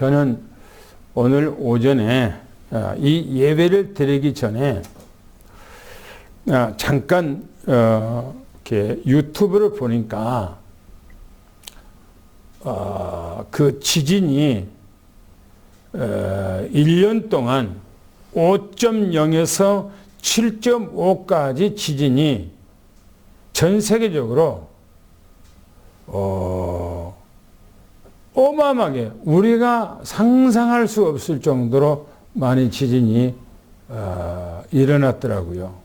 저는 오늘 오전에 이 예배를 드리기 전에 잠깐 이렇게 유튜브를 보니까 그 지진이 1년 동안 5.0에서 7.5까지 지진이 전 세계적으로 어마어마하게 우리가 상상할 수 없을 정도로 많은 지진이 일어났더라고요.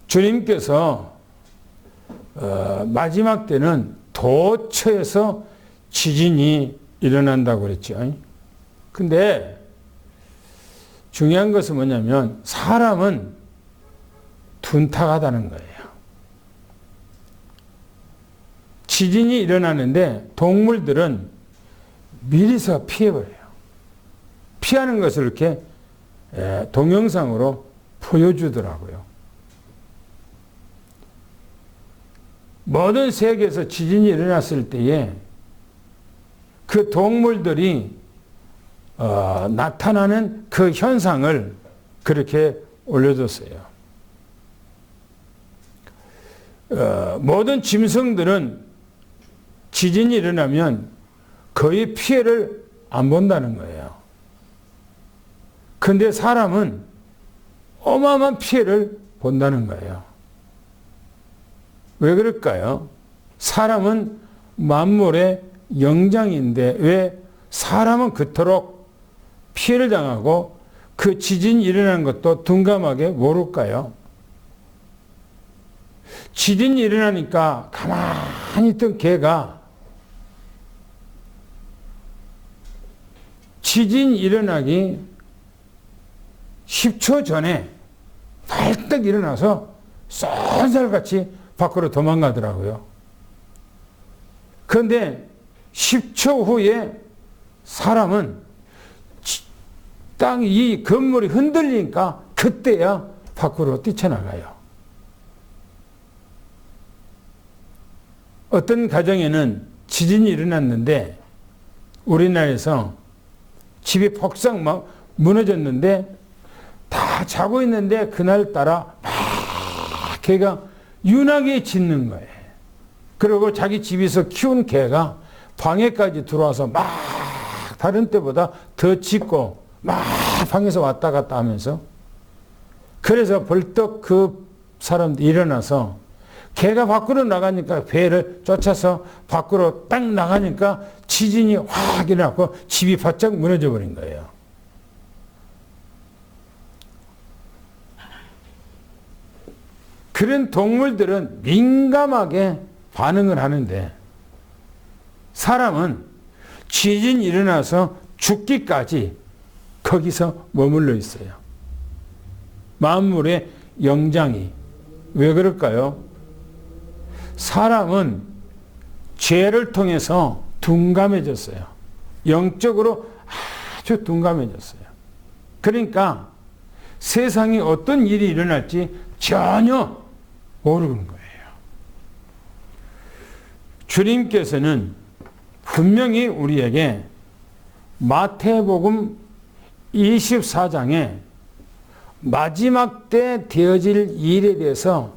주님께서 마지막 때는 도처에서 지진이 일어난다고 그랬죠. 근데 중요한 것은 뭐냐면 사람은 둔탁하다는 거예요. 지진이 일어나는데 동물들은 미리서 피해버려요. 피하는 것을 이렇게 동영상으로 보여주더라고요. 모든 세계에서 지진이 일어났을 때에 그 동물들이 나타나는 그 현상을 그렇게 올려줬어요. 모든 짐승들은 지진이 일어나면 거의 피해를 안 본다는 거예요. 근데 사람은 어마어마한 피해를 본다는 거예요. 왜 그럴까요? 사람은 만물의 영장인데 왜 사람은 그토록 피해를 당하고 그 지진이 일어나는 것도 둔감하게 모를까요? 지진이 일어나니까 가만히 있던 개가 지진이 일어나기 10초 전에 발떡 일어나서 쏜살같이 밖으로 도망가더라고요. 그런데 10초 후에 사람은 이 건물이 흔들리니까 그때야 밖으로 뛰쳐나가요. 어떤 가정에는 지진이 일어났는데 우리나라에서 집이 폭삭 막 무너졌는데 다 자고 있는데 그날따라 막 개가 윤하게 짖는 거예요. 그리고 자기 집에서 키운 개가 방에까지 들어와서 막 다른 때보다 더 짖고 막 방에서 왔다 갔다 하면서 그래서 벌떡 그 사람들이 일어나서 개가 밖으로 나가니까 배를 쫓아서 밖으로 딱 나가니까 지진이 확 일어나고 집이 바짝 무너져 버린 거예요. 그런 동물들은 민감하게 반응을 하는데 사람은 지진이 일어나서 죽기까지 거기서 머물러 있어요. 만물의 영장이. 왜 그럴까요? 사람은 죄를 통해서 둔감해졌어요. 영적으로 아주 둔감해졌어요. 그러니까 세상에 어떤 일이 일어날지 전혀 모르는 거예요. 주님께서는 분명히 우리에게 마태복음 24장에 마지막 때 되어질 일에 대해서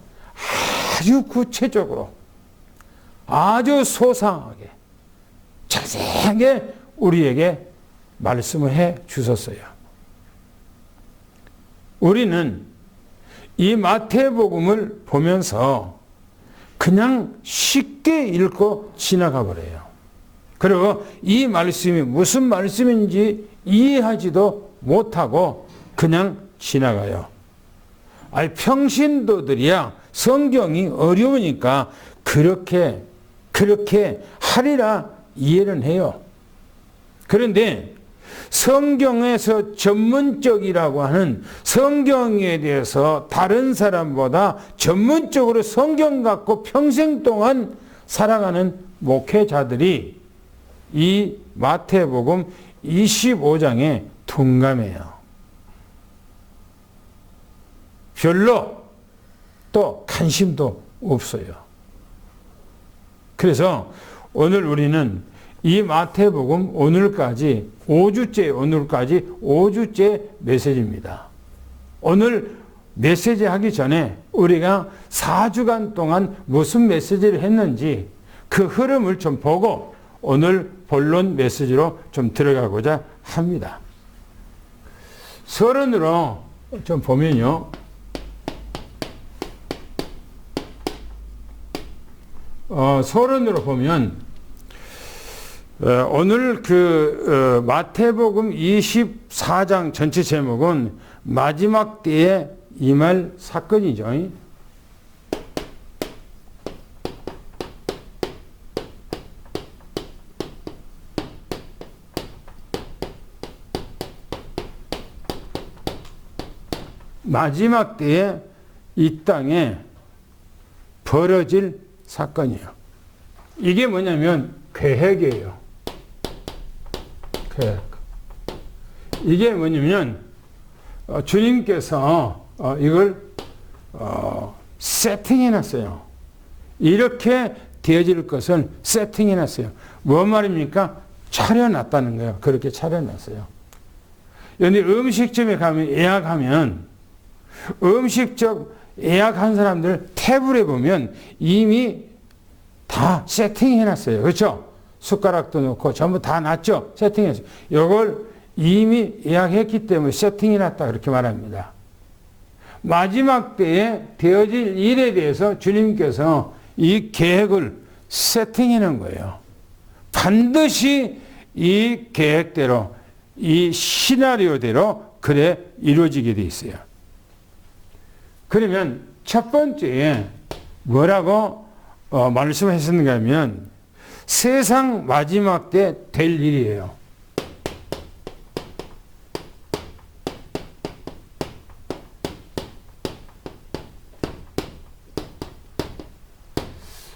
아주 구체적으로 아주 소상하게 자세하게 우리에게 말씀을 해 주셨어요. 우리는 이 마태복음을 보면서 그냥 쉽게 읽고 지나가 버려요. 그리고 이 말씀이 무슨 말씀인지 이해하지도 못하고 그냥 지나가요. 아니, 평신도들이야 성경이 어려우니까 그렇게 하리라 이해는 해요. 그런데 성경에서 전문적이라고 하는 성경에 대해서 다른 사람보다 전문적으로 성경 갖고 평생 동안 살아가는 목회자들이 이 마태복음 25장에 둔감해요. 별로 또 관심도 없어요. 그래서 오늘 우리는 이 마태복음 오늘까지 5주째 메시지입니다. 오늘 메시지 하기 전에 우리가 4주간 동안 무슨 메시지를 했는지 그 흐름을 좀 보고 오늘 본론 메시지로 좀 들어가고자 합니다. 서론으로 좀 보면요. 서론으로 보면 오늘 마태복음 24장 전체 제목은 마지막 때에 임할 사건이죠. 마지막 때에 이 땅에 벌어질 사건이에요. 이게 뭐냐면 계획이에요. 계획. 이게 뭐냐면 주님께서 이걸 세팅해놨어요. 이렇게 되어질 것을 세팅해놨어요. 뭐 말입니까? 차려놨다는 거예요. 그렇게 차려놨어요. 여기 음식점에 가면 예약하면 음식점 예약한 사람들 테이블에 보면 이미 다 세팅해놨어요. 그렇죠? 숟가락도 넣고 전부 다 놨죠? 세팅했어요. 이걸 이미 예약했기 때문에 세팅해놨다 그렇게 말합니다. 마지막 때에 되어질 일에 대해서 주님께서 이 계획을 세팅해놓은 거예요. 반드시 이 계획대로 이 시나리오대로 그래 이루어지게 돼 있어요. 그러면 첫 번째에 뭐라고 말씀하셨는가 하면 세상 마지막 때 될 일이에요.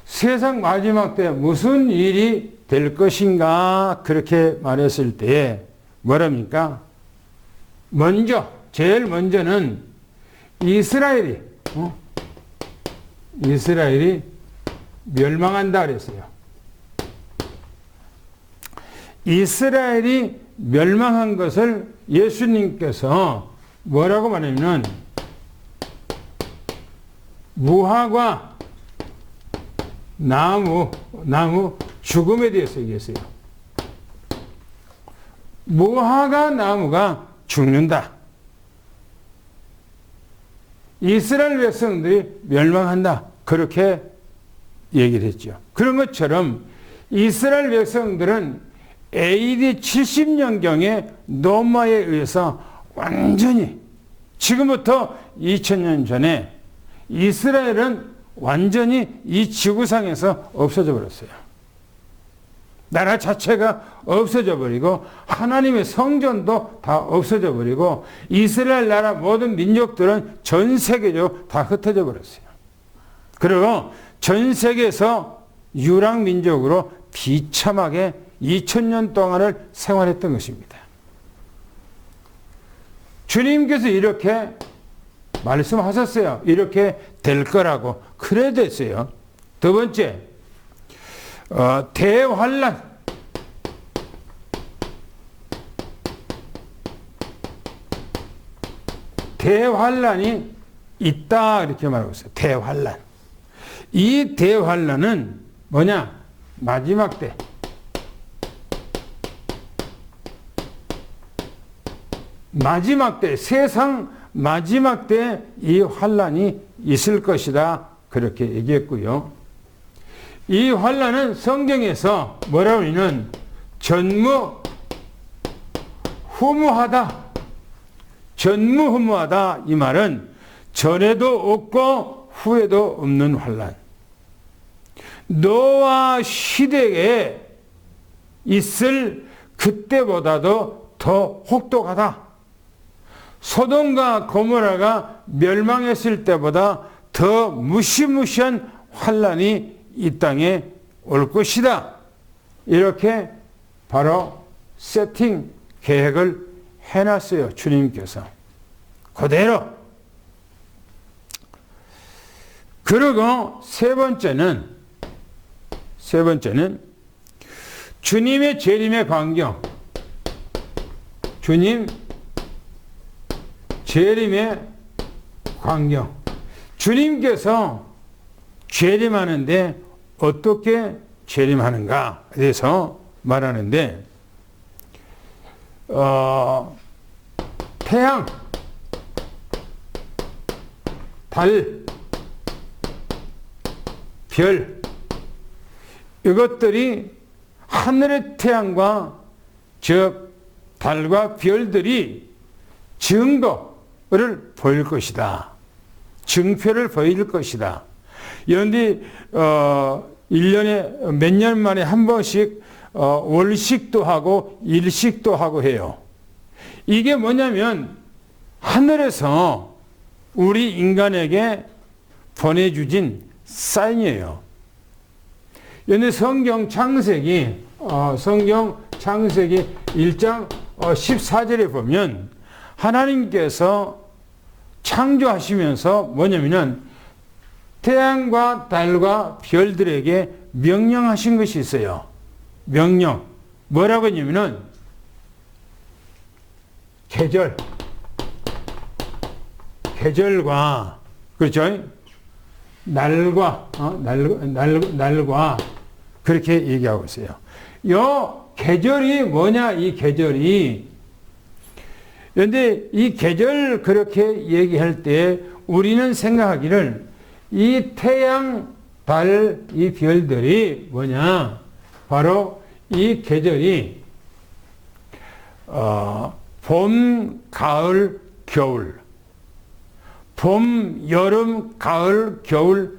세상 마지막 때 무슨 일이 될 것인가 그렇게 말했을 때 뭐랍니까? 제일 먼저는 이스라엘이 멸망한다 그랬어요. 이스라엘이 멸망한 것을 예수님께서 뭐라고 말하냐면 무화과 나무 죽음에 대해서 얘기했어요. 무화과 나무가 죽는다. 이스라엘 백성들이 멸망한다. 그렇게 얘기를 했죠. 그런 것처럼 이스라엘 백성들은 AD 70년경에 노마에 의해서 완전히 지금부터 2000년 전에 이스라엘은 완전히 이 지구상에서 없어져 버렸어요. 나라 자체가 없어져 버리고 하나님의 성전도 다 없어져 버리고 이스라엘 나라 모든 민족들은 전 세계적으로 다 흩어져 버렸어요. 그리고 전 세계에서 유랑민족으로 비참하게 2000년 동안을 생활했던 것입니다. 주님께서 이렇게 말씀하셨어요. 이렇게 될 거라고. 그래 됐어요. 두 번째, 대환란. 대환란이 있다 이렇게 말하고 있어요. 대환란. 이 대환란은 뭐냐? 마지막 때. 마지막 때, 세상 마지막 때 이 환란이 있을 것이다. 그렇게 얘기했고요. 이 환란은 성경에서 뭐라고 하냐면 전무후무하다. 전무후무하다. 이 말은 전에도 없고 후에도 없는 환란. 노아 시대에 있을 그때보다도 더 혹독하다. 소돔과 고모라가 멸망했을 때보다 더 무시무시한 환란이 이 땅에 올 것이다. 이렇게 바로 세팅 계획을 해놨어요. 주님께서. 그대로. 그리고 세 번째는 주님의 재림의 광경. 주님 재림의 광경. 주님께서 재림하는데 어떻게 재림하는가에 대해서 말하는데, 태양, 달, 별, 이것들이 하늘의 태양과 즉 달과 별들이 증거를 보일 것이다. 증표를 보일 것이다. 그런데 1년에 몇 년 만에 한 번씩 월식도 하고 일식도 하고 해요. 이게 뭐냐면 하늘에서 우리 인간에게 보내주진 사인이에요. 그런데 성경 창세기 1장 14절에 보면 하나님께서 창조하시면서 뭐냐면은 태양과 달과 별들에게 명령하신 것이 있어요. 명령. 뭐라고 했냐면은 계절과 그렇죠? 날과 그렇게 얘기하고 있어요. 요 계절이 뭐냐, 이 계절이. 그런데 이 계절 그렇게 얘기할 때 우리는 생각하기를 이 태양, 달, 이 별들이 뭐냐, 바로 이 계절이 봄, 가을, 겨울, 봄, 여름, 가을, 겨울,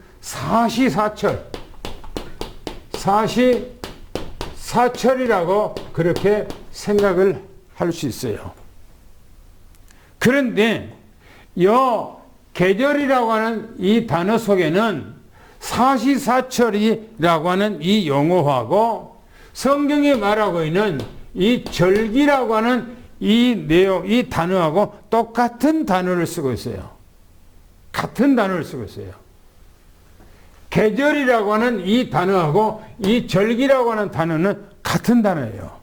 사시사철이라고 그렇게 생각을 할 수 있어요. 그런데 이 계절이라고 하는 이 단어 속에는 사시사철이라고 하는 이 용어하고 성경이 말하고 있는 이 절기라고 하는 이 내용, 이 단어하고 똑같은 단어를 쓰고 있어요. 같은 단어를 쓰고 있어요. 계절이라고 하는 이 단어하고 이 절기라고 하는 단어는 같은 단어예요.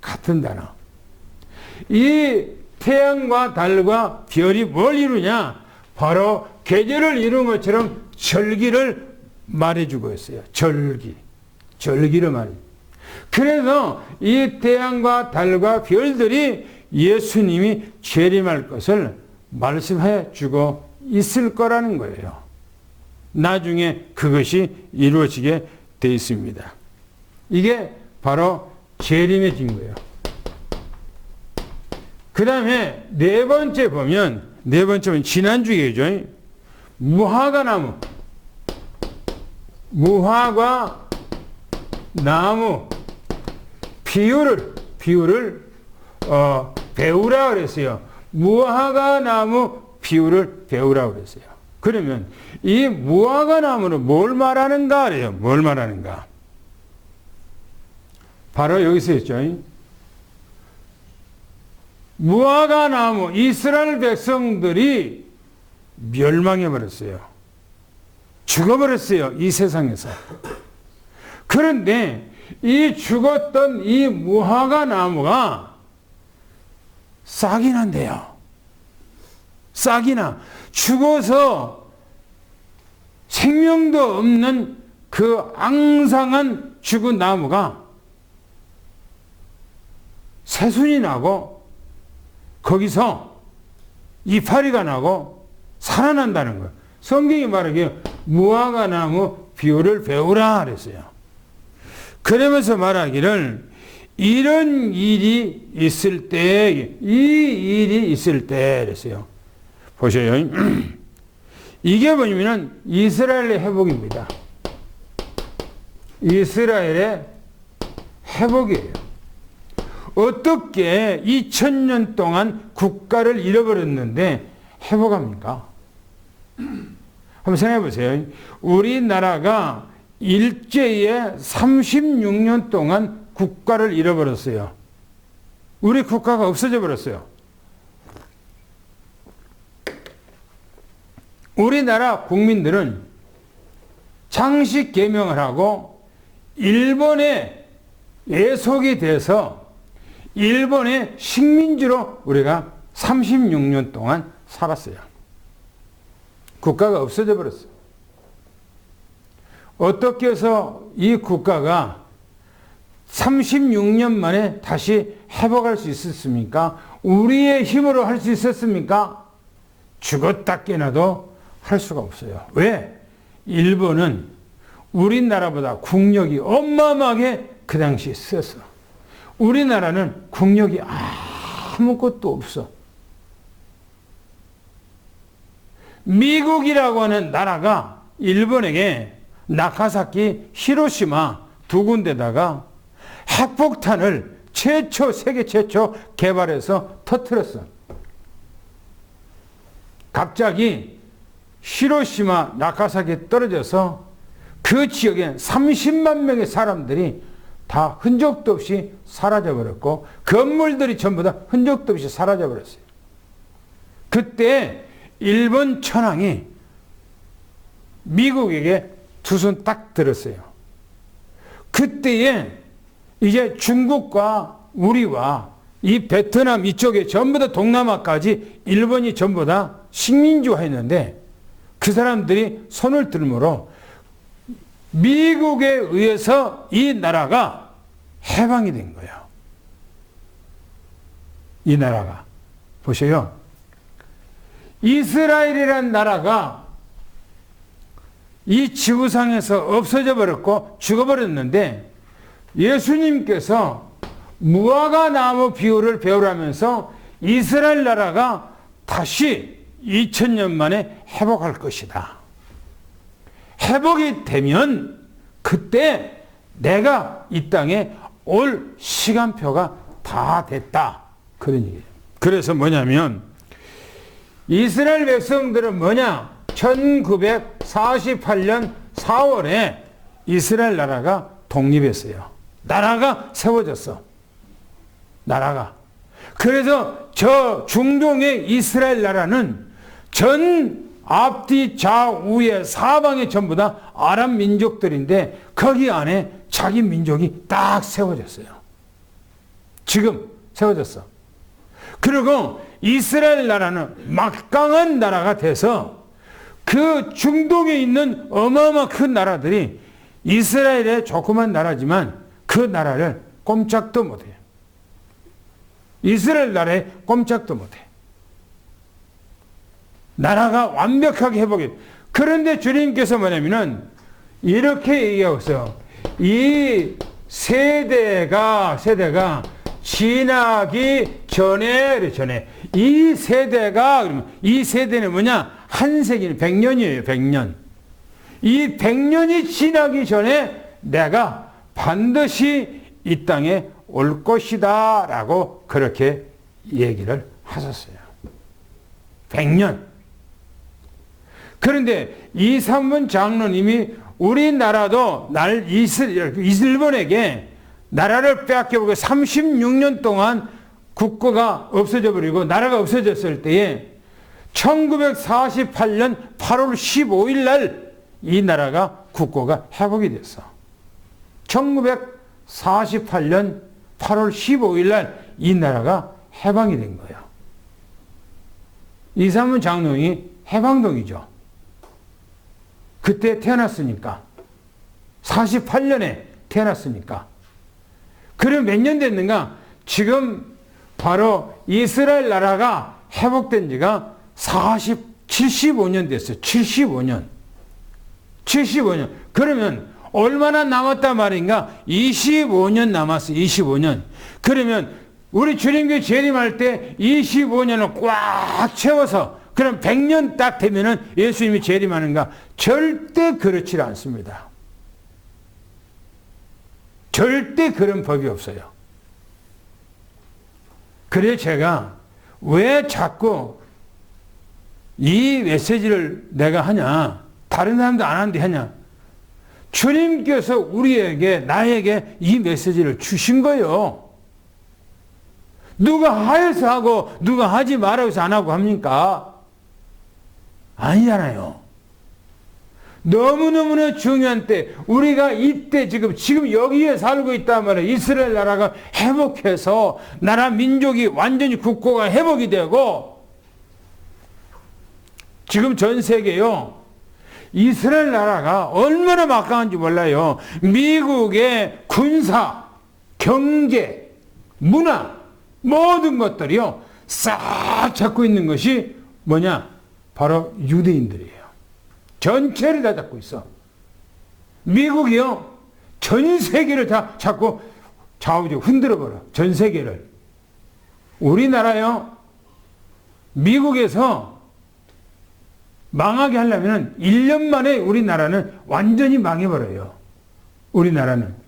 같은 단어. 이 태양과 달과 별이 뭘 이루냐? 바로 계절을 이룬 것처럼 절기를 말해주고 있어요. 절기를 말해. 그래서 이 태양과 달과 별들이 예수님이 재림할 것을 말씀해 주고 있을 거라는 거예요. 나중에 그것이 이루어지게 되어 있습니다. 이게 바로 재림의 증거예요. 그 다음에 네 번째 보면 지난주에죠. 무화과 나무 비유를 배우라 그랬어요. 무화과 나무 비유를 배우라 그랬어요. 그러면 이 무화과 나무는 뭘 말하는가 그래요. 뭘 말하는가? 바로 여기서 있죠. 무화과 나무, 이스라엘 백성들이 멸망해 버렸어요. 죽어버렸어요. 이 세상에서. 그런데 이 죽었던 이 무화과 나무가 싹이 난대요. 싹이 나. 죽어서 생명도 없는 그 앙상한 죽은 나무가 새순이 나고 거기서 이파리가 나고 살아난다는 거예요. 성경이 말하기에 무화과 나무 비유를 배우라 그랬어요. 그러면서 말하기를 이런 일이 있을 때, 이 일이 있을 때 그랬어요. 보셔요. 이게 뭐냐면 이스라엘의 회복입니다. 이스라엘의 회복이에요. 어떻게 2000년 동안 국가를 잃어버렸는데 회복합니까? 한번 생각해 보세요. 우리나라가 일제에 36년 동안 국가를 잃어버렸어요. 우리 국가가 없어져 버렸어요. 우리나라 국민들은 장식 개명을 하고 일본의 예속이 돼서 일본의 식민지로 우리가 36년 동안 살았어요. 국가가 없어져 버렸어요. 어떻게 해서 이 국가가 36년 만에 다시 회복할 수 있었습니까? 우리의 힘으로 할 수 있었습니까? 죽었다 깨나도 할 수가 없어요. 왜? 일본은 우리나라보다 국력이 어마어마하게 그 당시에 세서 우리나라는 국력이 아무것도 없어. 미국이라고 하는 나라가 일본에게 나가사키, 히로시마 두 군데다가 핵폭탄을 세계 최초 개발해서 터뜨렸어. 갑자기 히로시마, 나가사키에 떨어져서 그 지역에 30만 명의 사람들이 다 흔적도 없이 사라져버렸고 건물들이 전부 다 흔적도 없이 사라져버렸어요. 그때 일본 천황이 미국에게 두 손 딱 들었어요. 그때에 이제 중국과 우리와 이 베트남 이쪽에 전부 다 동남아까지 일본이 전부 다 식민지화했는데 그 사람들이 손을 들므로 미국에 의해서 이 나라가 해방이 된 거예요. 이 나라가. 보세요. 이스라엘이라는 나라가 이 지구상에서 없어져 버렸고 죽어버렸는데 예수님께서 무화과 나무 비유를 배우라면서 이스라엘 나라가 다시 2000년 만에 회복할 것이다. 회복이 되면 그때 내가 이 땅에 올 시간표가 다 됐다. 그런 얘기예요. 그래서 뭐냐면 이스라엘 백성들은 뭐냐? 1948년 4월에 이스라엘 나라가 독립했어요. 나라가 세워졌어. 나라가. 그래서 저 중동의 이스라엘 나라는 전 앞뒤 좌우의 사방에 전부 다 아랍 민족들인데 거기 안에 자기 민족이 딱 세워졌어요. 지금 세워졌어. 그리고 이스라엘 나라는 막강한 나라가 돼서 그 중동에 있는 어마어마한 큰 나라들이 이스라엘의 조그만 나라지만 그 나라를 꼼짝도 못해요. 이스라엘 나라에 꼼짝도 못해. 나라가 완벽하게 회복해. 그런데 주님께서 뭐냐면은 이렇게 얘기하고 있어요. 이 세대가 지나기 전에 이 세대가 그러면 이 세대는 뭐냐? 한 세기는 100년이에요. 100년. 이 100년이 지나기 전에 내가 반드시 이 땅에 올 것이다 라고 그렇게 얘기를 하셨어요. 100년. 그런데 이삼문 장로님이 우리나라도 일본에게 나라를 빼앗겨보고 36년 동안 국가가 없어져 버리고 나라가 없어졌을 때에 1948년 8월 15일 날 이 나라가 국가가 회복이 됐어. 1948년 8월 15일 날 이 나라가 해방이 된 거예요. 이삼문 장로이 해방동이죠. 그때 태어났으니까. 48년에 태어났으니까. 그럼 몇 년 됐는가? 지금 바로 이스라엘 나라가 회복된 지가 75년 됐어요. 75년. 그러면 얼마나 남았단 말인가? 25년 남았어요. 25년. 그러면 우리 주님께 재림할 때 25년을 꽉 채워서 그럼 100년 딱 되면은 예수님이 재림하는가? 절대 그렇지 않습니다. 절대 그런 법이 없어요. 그래서 제가 왜 자꾸 이 메시지를 내가 하냐? 다른 사람도 안 하는데 하냐? 주님께서 우리에게, 나에게 이 메시지를 주신 거예요. 누가 하여서 하고 누가 하지 말아서 안 하고 합니까? 아니잖아요. 너무너무나 중요한 때, 우리가 이때 지금 여기에 살고 있단 말이에요. 이스라엘 나라가 회복해서 나라 민족이 완전히 국고가 회복이 되고, 지금 전 세계요, 이스라엘 나라가 얼마나 막강한지 몰라요. 미국의 군사, 경제, 문화, 모든 것들이요, 싹 잡고 있는 것이 뭐냐? 바로 유대인들이에요. 전체를 다 잡고 있어. 미국이요, 전 세계를 다 잡고 좌우지고 흔들어버려. 전 세계를. 우리나라요, 미국에서 망하게 하려면 1년 만에 우리나라는 완전히 망해버려요. 우리나라는.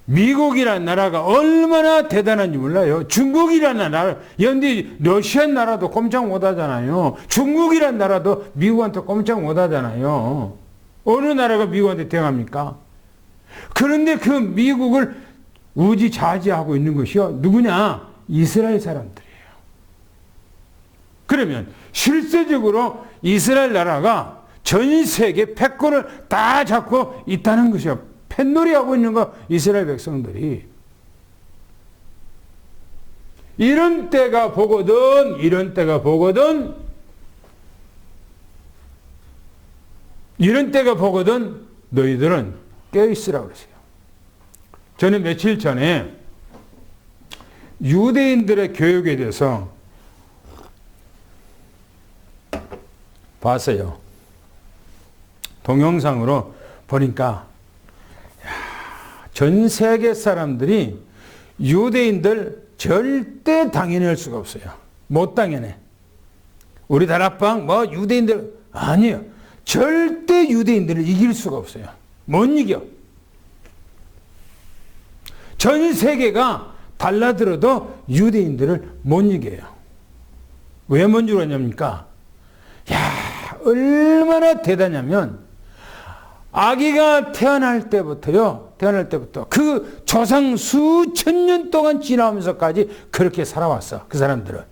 미국이라는 나라가 얼마나 대단한지 몰라요. 중국이라는 나라, 연대 러시아 나라도 꼼짝 못하잖아요. 중국이라는 나라도 미국한테 꼼짝 못하잖아요. 어느 나라가 미국한테 대항합니까? 그런데 그 미국을 우지좌지하고 있는 것이요, 누구냐? 이스라엘 사람들이에요. 그러면 실제적으로 이스라엘 나라가 전 세계 패권을 다 잡고 있다는 것이요. 펜놀이하고 있는 거, 이스라엘 백성들이. 이런 때가 보거든, 이런 때가 보거든, 이런 때가 보거든, 너희들은 깨어있으라고 그러세요. 저는 며칠 전에 유대인들의 교육에 대해서 봤어요. 동영상으로 보니까 전 세계 사람들이 유대인들 절대 당연할 수가 없어요. 못 당연해. 우리 다락방 뭐 유대인들 아니에요. 절대 유대인들을 이길 수가 없어요. 못 이겨. 전 세계가 달라들어도 유대인들을 못 이겨요. 왜 못 이겨냐니까, 얼마나 대단하냐면, 아기가 태어날 때부터 그 조상 수천 년 동안 지나오면서까지 그렇게 살아왔어. 그 사람들은.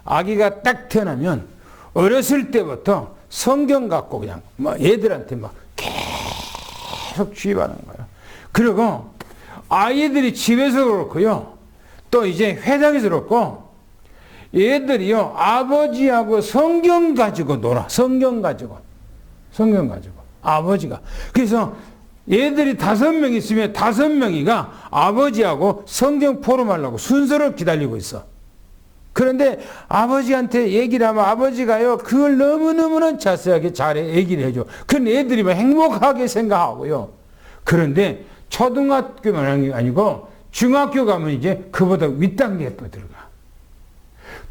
아기가 딱 태어나면 어렸을 때부터 성경 갖고 그냥 애들한테 계속 주입하는 거예요. 그리고 아이들이 집에서 그렇고요, 또 이제 회당에서 그렇고, 얘들이요, 아버지하고 성경 가지고 놀아. 성경 가지고. 아버지가. 그래서 얘들이 5명 있으면 5명이가 아버지하고 성경 포럼하려고 순서를 기다리고 있어. 그런데 아버지한테 얘기를 하면 아버지가요, 그걸 너무너무나 자세하게 잘해, 얘기를 해줘. 그런 애들이 행복하게 생각하고요. 그런데 초등학교만 아니고 중학교 가면 이제 그보다 윗단계에 들어가.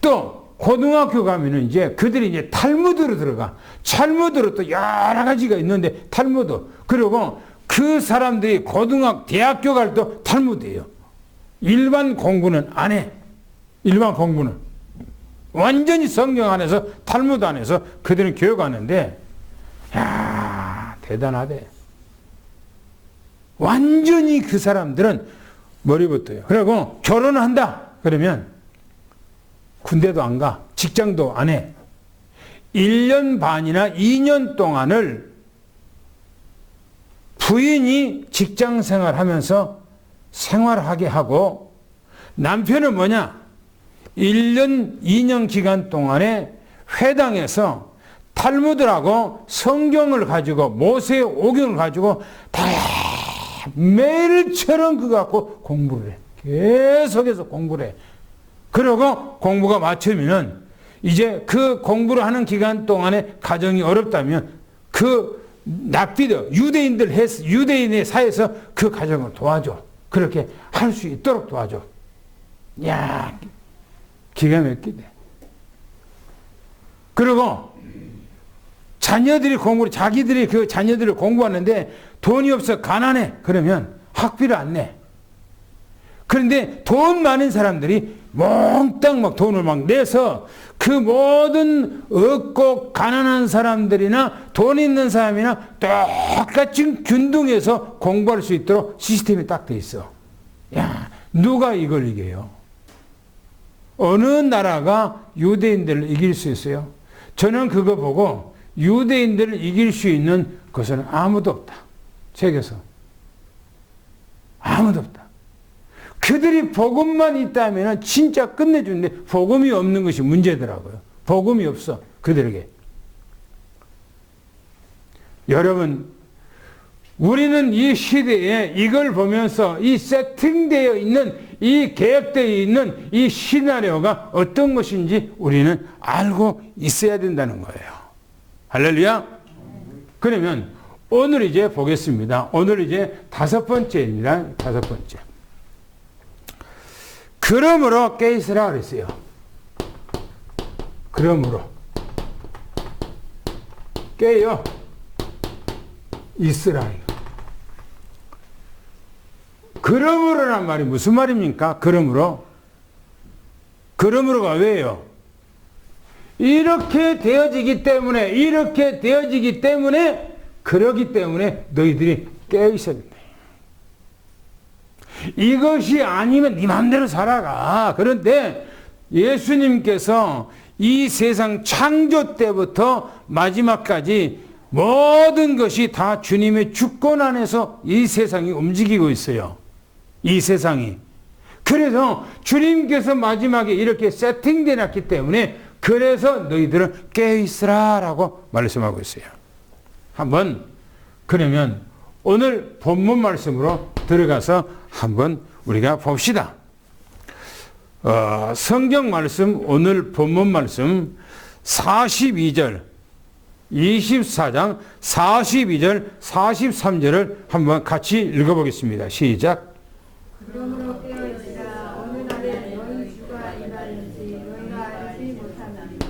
또 고등학교 가면은 이제 그들이 이제 탈무드로 들어가. 탈무드로 또 여러 가지가 있는데 탈무드. 그리고 그 사람들이 대학교 갈 때 탈무드예요. 일반 공부는 안 해. 일반 공부는. 완전히 성경 안에서, 탈무드 안에서 그들은 교육하는데, 대단하대. 완전히 그 사람들은 머리부터요. 그리고 결혼을 한다. 그러면 군대도 안 가. 직장도 안 해. 1년 반이나 2년 동안을 부인이 직장 생활하면서 생활하게 하고, 남편은 뭐냐? 1년, 2년 기간 동안에 회당에서 탈무드라고 성경을 가지고, 모세의 오경을 가지고 다 매일처럼 그거 갖고 공부를 해. 계속해서 공부를 해. 그러고 공부가 마치면은 이제 그 공부를 하는 기간 동안에 가정이 어렵다면 그 납비도 유대인의 사이에서 그 가정을 도와줘. 그렇게 할 수 있도록 도와줘. 야, 기가 막히대. 그리고 자기들이 그 자녀들을 공부하는데 돈이 없어, 가난해. 그러면 학비를 안 내. 그런데 돈 많은 사람들이 몽땅 돈을 내서 그 모든 없고 가난한 사람들이나 돈 있는 사람이나 똑같이 균등해서 공부할 수 있도록 시스템이 딱 돼 있어. 야, 누가 이걸 이겨요? 어느 나라가 유대인들을 이길 수 있어요? 저는 그거 보고 유대인들을 이길 수 있는 것은 아무도 없다. 세계에서. 아무도 없다. 그들이 복음만 있다면 진짜 끝내주는데 복음이 없는 것이 문제더라고요. 복음이 없어. 그들에게. 여러분, 우리는 이 시대에 이걸 보면서 이 세팅되어 있는, 이 계획되어 있는 이 시나리오가 어떤 것인지 우리는 알고 있어야 된다는 거예요. 할렐루야. 그러면 오늘 이제 보겠습니다. 오늘 이제 5번째입니다. 5번째. 그러므로 깨있으라 그랬어요. 그러므로 깨요 있으라. 그러므로란 말이 무슨 말입니까? 그러므로가 왜요? 이렇게 되어지기 때문에 그러기 때문에 너희들이 깨어 있어야 된다. 이것이 아니면 네 맘대로 살아가. 그런데 예수님께서 이 세상 창조 때부터 마지막까지 모든 것이 다 주님의 주권 안에서 이 세상이 움직이고 있어요. 이 세상이. 그래서 주님께서 마지막에 이렇게 세팅되어 놨기 때문에 그래서 너희들은 깨어있으라 라고 말씀하고 있어요. 한번 그러면 오늘 본문 말씀으로 들어가서 한번 우리가 봅시다. 성경 말씀, 오늘 본문 말씀 42절 24장 42절 43절을 한번 같이 읽어보겠습니다. 시작. 그러므로 깨어있으라. 어느 날에 너희 주가 임하는지 너희가 알지 못하느니라.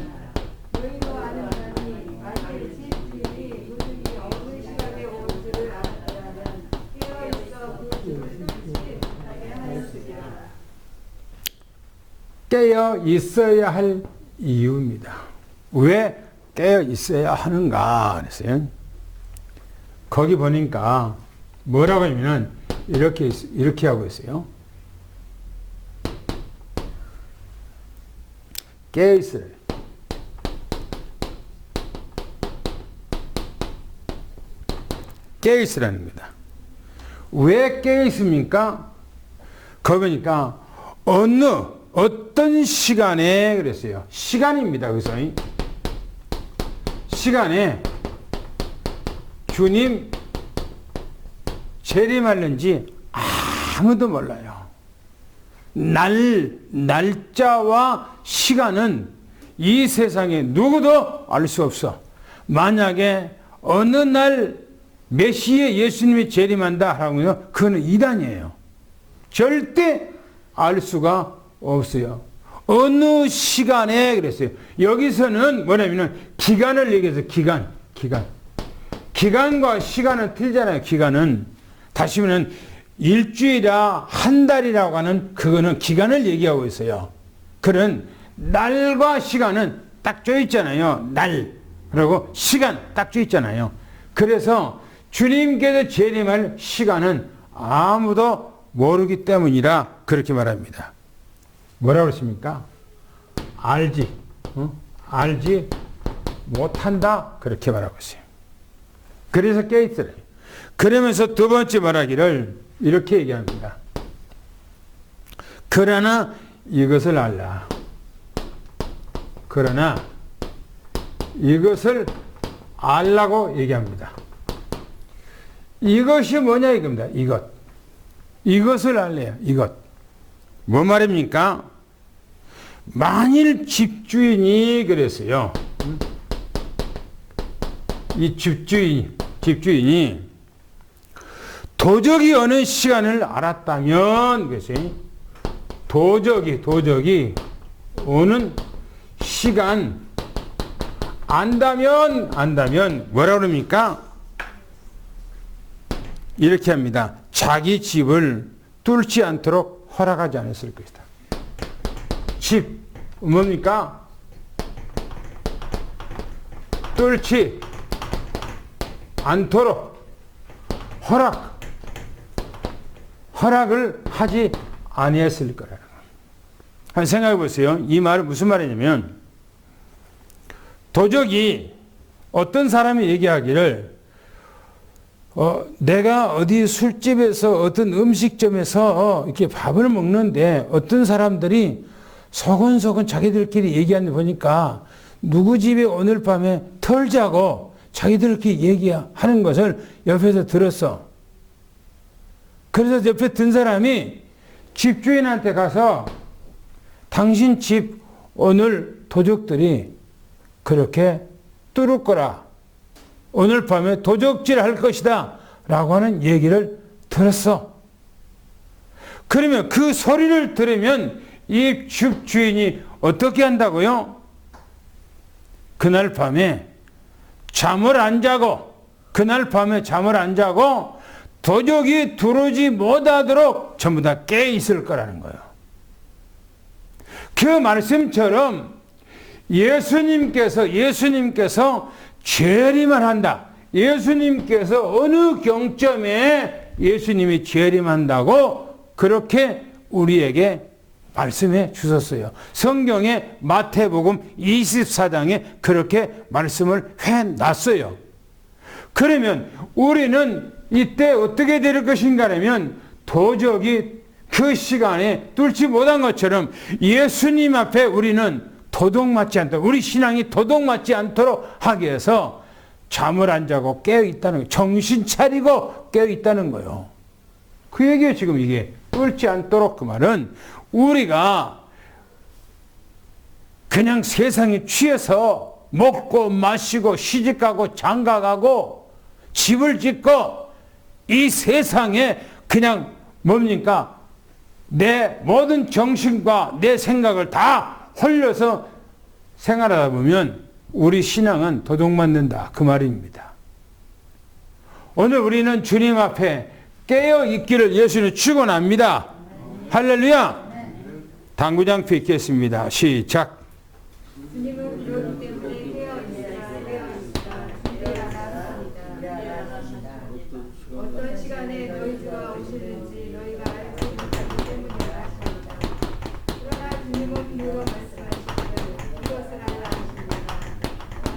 너희도 아는 자니 만일 집주인이 도둑이 어느 시간에 올 줄을 알았더라면 깨어있어 그 집을 뚫지 못하게 하였으리라. 깨어 있어야 할 이유입니다. 왜 깨어 있어야 하는가 그랬어요. 거기 보니까 뭐라고 하면 이렇게 하고 있어요. 깨어 있으라. 깨어 있으라는 겁니다. 왜 깨어 있습니까? 거기 보니까 어떤 시간에 그랬어요. 시간입니다. 그래서 시간에 주님 재림하는지 아무도 몰라요. 날짜와 시간은 이 세상에 누구도 알 수 없어. 만약에 어느 날 몇 시에 예수님이 재림한다 하면 그거는 이단이에요. 절대 알 수가 없어요. 어느 시간에 그랬어요. 여기서는 뭐냐면 기간을 얘기해서 기간과 시간은 틀리잖아요. 기간은 다시 말하면 일주일이나 한 달이라고 하는 그거는 기간을 얘기하고 있어요. 그런 날과 시간은 딱 쪼여 있잖아요. 날 그리고 시간 딱 쪼여 있잖아요. 그래서 주님께서 재림할 시간은 아무도 모르기 때문이라 그렇게 말합니다. 뭐라고 그랬습니까? 알지 못한다 그렇게 말하고 있어요. 그래서 깨어있으라. 그러면서 두 번째 말하기를 이렇게 얘기합니다. 그러나 이것을 알라. 그러나 이것을 알라고 얘기합니다. 이것이 뭐냐 이겁니다. 이것을 알래요. 뭐 말입니까? 만일 집주인이 그랬어요. 이 집주인이 도적이 어느 시간을 알았다면 그랬어요. 도적이 오는 시간 안다면 뭐라 그럽니까? 이렇게 합니다. 자기 집을 뚫지 않도록 허락하지 않았을 것이다. 집 뭡니까? 뚫지 않도록 허락을 하지 아니했을 거라는 거예요. 한번 생각해 보세요. 이 말은 무슨 말이냐면 도적이 어떤 사람이 얘기하기를 내가 어디 술집에서 어떤 음식점에서 이렇게 밥을 먹는데 어떤 사람들이 소곤소곤 자기들끼리 얘기하는 거 보니까 누구 집에 오늘 밤에 털자고 자기들끼리 얘기하는 것을 옆에서 들었어. 그래서 옆에 든 사람이 집주인한테 가서 당신 집 오늘 도적들이 그렇게 뚫을 거라. 오늘 밤에 도적질 할 것이다. 라고 하는 얘기를 들었어. 그러면 그 소리를 들으면 이 집주인이 어떻게 한다고요? 그날 밤에 잠을 안 자고 도적이 들어오지 못하도록 전부 다 깨 있을 거라는 거예요. 그 말씀처럼 예수님께서 재림을 한다. 예수님께서 어느 경점에 예수님이 재림한다고 그렇게 우리에게 말씀해 주셨어요. 성경의 마태복음 24장에 그렇게 말씀을 해놨어요. 그러면 우리는 이때 어떻게 될 것인가 하면 도적이 그 시간에 뚫지 못한 것처럼 예수님 앞에 우리는 도둑맞지 않도록, 우리 신앙이 도둑맞지 않도록 하기 위해서 잠을 안 자고 깨어 있다는 거예요. 정신 차리고 깨어 있다는 거예요. 그 얘기예요. 지금 이게 뚫지 않도록. 그 말은 우리가 그냥 세상에 취해서 먹고 마시고 시집가고 장가가고 집을 짓고 이 세상에 그냥 뭡니까? 내 모든 정신과 내 생각을 다 홀려서 생활하다 보면 우리 신앙은 도둑맞는다. 그 말입니다. 오늘 우리는 주님 앞에 깨어 있기를 예수는 축원합니다. 할렐루야. 당구장표 읽겠습니다. 시작. 주님은 그러기 때문에 깨어있으라 어떤 시간에 너희 주가 오시는지 너희가 알지 못하기 때문에 아십니다. 그러나 주님은 비유로 말씀하시기를 이것을 알라 하십니다.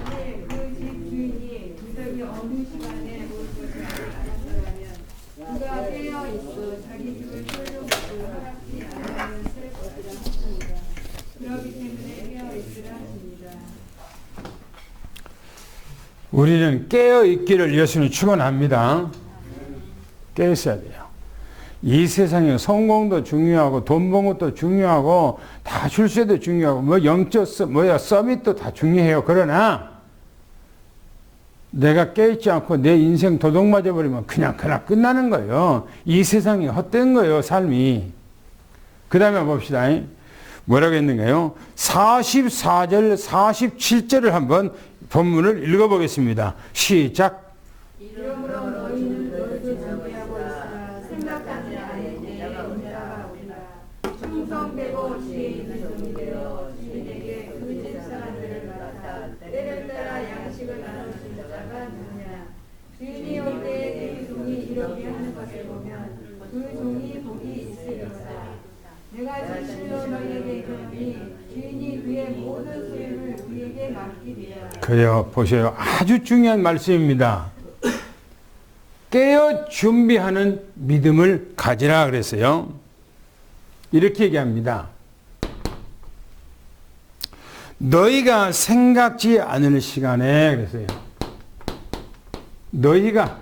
만일 그 집 주인이 도적이 어느 시간에 올 것을 알았더라면 그가 깨어있어 자기 집을 돌려놓고 허락지 않으면 쓸 것이라 하십니다. 그러기 때문에 깨어있으라 하십니다. 우리는 깨어 있기를 예수는 축원합니다. 깨어 있어야 돼요. 이 세상에 성공도 중요하고 돈 번 것도 중요하고 다 출세도 중요하고 뭐 영적 서밋도 다 중요해요. 그러나 내가 깨있지 않고 내 인생 도둑 맞아버리면 그냥 끝나는 거예요. 이 세상이 헛된 거예요. 삶이. 그 다음에 봅시다. 뭐라고 했는가요? 44절 47절을 한번 본문을 읽어보겠습니다. 시작. 이러므로 너희는 너희도 준비하고 있으라. 생각하지 않을 때 인자가 오리라. 충성되고 지혜 있는 종이 되어 주인에게 그 집 사람들을 맡아 때를 따라 양식을 나누신 자가 누구냐. 주인이 올 때 그 종이 이렇게 하는 것을 보면 그 종이 복이 있으리로다. 내가 진실로 너희에게 이르노니 주인이 그의 모든 소유를 그에게 맡기리라. 그래요. 보세요. 아주 중요한 말씀입니다. 깨어 준비하는 믿음을 가지라 그랬어요. 이렇게 얘기합니다. 너희가 생각지 않을 시간에 그랬어요. 너희가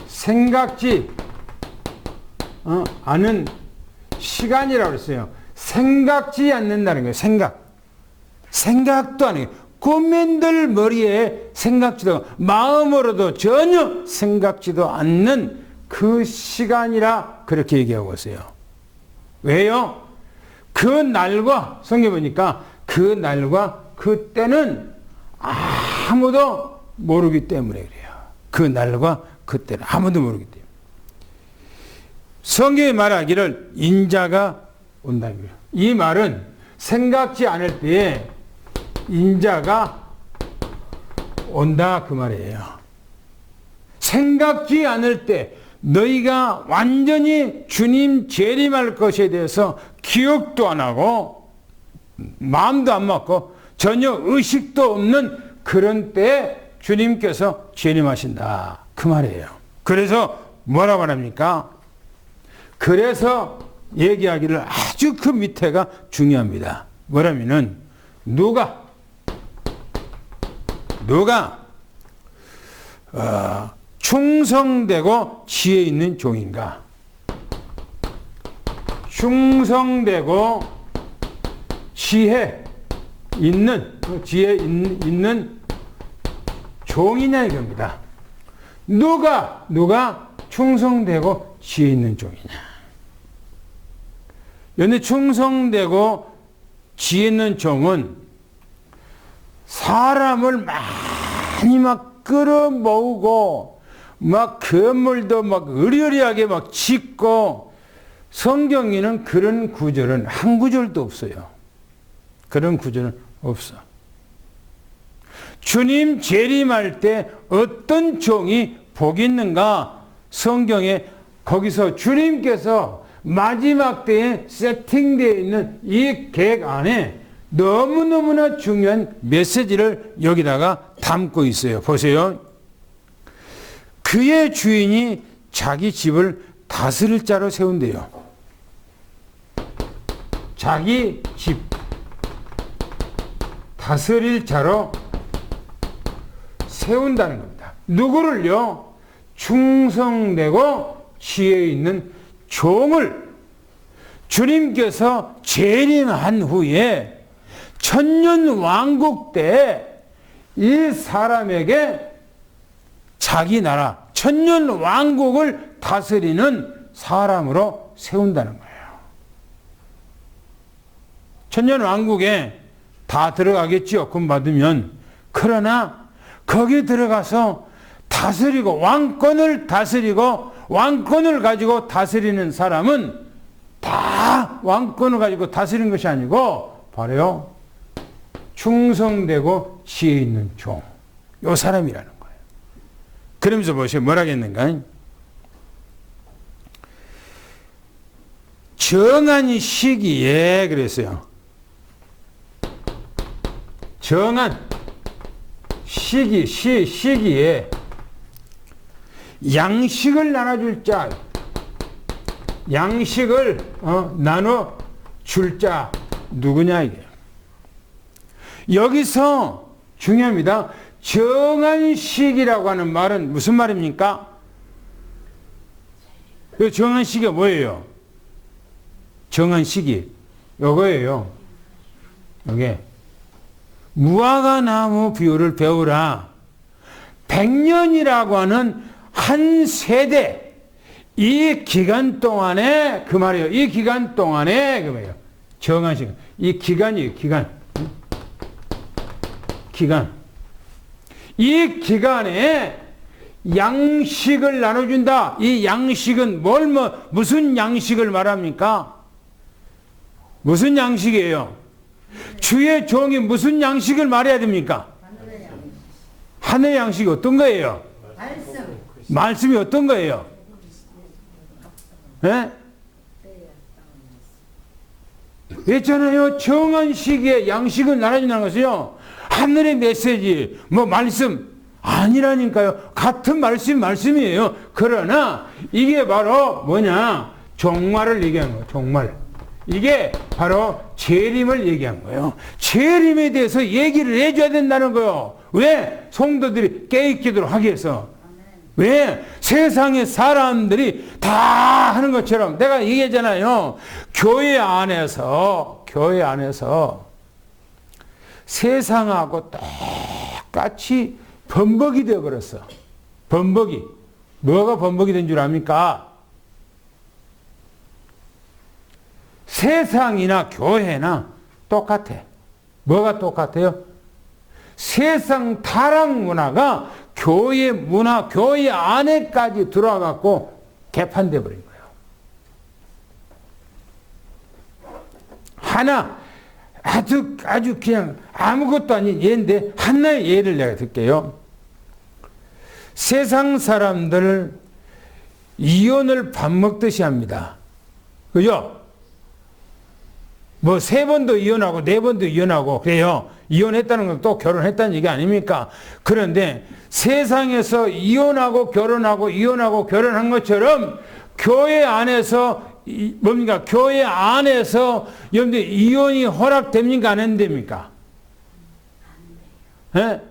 생각지 않은 시간이라고 그랬어요. 생각지 않는다는 거예요. 생각도 안 해요. 국민들 머리에 생각지도 마음으로도 전혀 생각지도 않는 그 시간이라 그렇게 얘기하고 있어요. 왜요? 그 날과 성경 보니까 그 날과 그 때는 아무도 모르기 때문에 그래요. 그 날과 그 때는 아무도 모르기 때문에. 성경이 말하기를 인자가 온다는 거예요. 이 말은 생각지 않을 때에 인자가 온다 그 말이에요. 생각지 않을 때 너희가 완전히 주님 재림할 것에 대해서 기억도 안 하고 마음도 안 맞고 전혀 의식도 없는 그런 때에 주님께서 재림하신다 그 말이에요. 그래서 뭐라고 말합니까? 그래서 얘기하기를 아주 그 밑에가 중요합니다. 뭐라면은 누가 충성되고 지혜 있는 종인가? 충성되고 지혜 있는 종이냐 이겁니다. 누가 충성되고 지혜 있는 종이냐? 연애 충성되고 지혜 있는 종은 사람을 많이 막 끌어모으고 막 건물도 막 의리의리하게 막 짓고 성경에는 그런 구절은 한 구절도 없어요. 그런 구절은 없어. 주님 재림할 때 어떤 종이 복이 있는가? 성경에 거기서 주님께서 마지막 때에 세팅되어 있는 이 계획 안에 너무너무나 중요한 메시지를 여기다가 담고 있어요. 보세요. 그의 주인이 자기 집을 다스릴 자로 세운대요. 자기 집 다스릴 자로 세운다는 겁니다. 누구를요? 충성되고 지혜 있는 종을 주님께서 재림한 후에 천년 왕국 때 이 사람에게 자기 나라 천년 왕국을 다스리는 사람으로 세운다는 거예요. 천년 왕국에 다 들어가겠지요. 금 받으면. 그러나 거기 들어가서 다스리고 왕권을 다스리고 왕권을 가지고 다스리는 사람은 다 왕권을 가지고 다스리는 것이 아니고 바로요. 충성되고 지혜 있는 종. 요 사람이라는 거예요. 그러면서 보세요. 뭐라 했는가? 정한 시기에 그랬어요. 정한 시기에 양식을 나눠줄 자, 양식을 나눠줄 자 누구냐 이게. 여기서 중요합니다. 정한 시기라고 하는 말은 무슨 말입니까? 그 정한 시기가 뭐예요? 정한 시기 요거예요. 요게 무화과 나무 비유를 배우라. 100년이라고 하는 한 세대 이 기간 동안에 그 말이에요. 이 기간 동안에 그 말이에요. 정한 시간. 이 기간이에요. 기간. 이 기간에 양식을 나눠준다. 이 양식은 무슨 양식을 말합니까? 무슨 양식이에요? 주의 종이 무슨 양식을 말해야 됩니까? 하늘의 양식이 어떤 거예요? 말씀이 어떤 거예요? 네? 있잖아요. 정한 시기에 양식을 나눠준다는 것은요. 하늘의 메시지, 말씀 아니라니까요. 같은 말씀이에요. 그러나 이게 바로 뭐냐? 종말을 얘기한 거예요. 종말. 이게 바로 재림을 얘기한 거예요. 재림에 대해서 얘기를 해줘야 된다는 거예요. 왜? 성도들이 깨있기도록 하기 위해서. 왜? 세상의 사람들이 다 하는 것처럼 내가 얘기했잖아요. 교회 안에서 세상하고 똑같이 범벅이 되어버렸어. 범벅이. 뭐가 범벅이 된 줄 압니까? 세상이나 교회나 똑같아. 뭐가 똑같아요? 세상 타락 문화가 교회 문화, 교회 안에까지 들어와갖고 개판돼 버린 거예요. 하나, 아주 그냥 아무것도 아닌 예인데 하나의 예를 내가 들게요. 세상 사람들 이혼을 밥 먹듯이 합니다. 그죠? 뭐 3번도 이혼하고 4번도 이혼하고 그래요. 이혼했다는 건 또 결혼했다는 얘기 아닙니까? 그런데 세상에서 이혼하고 결혼하고 결혼한 것처럼 교회 안에서 뭡니까? 교회 안에서 여러분들 이혼이 허락됩니까? 안 됩니까? 예?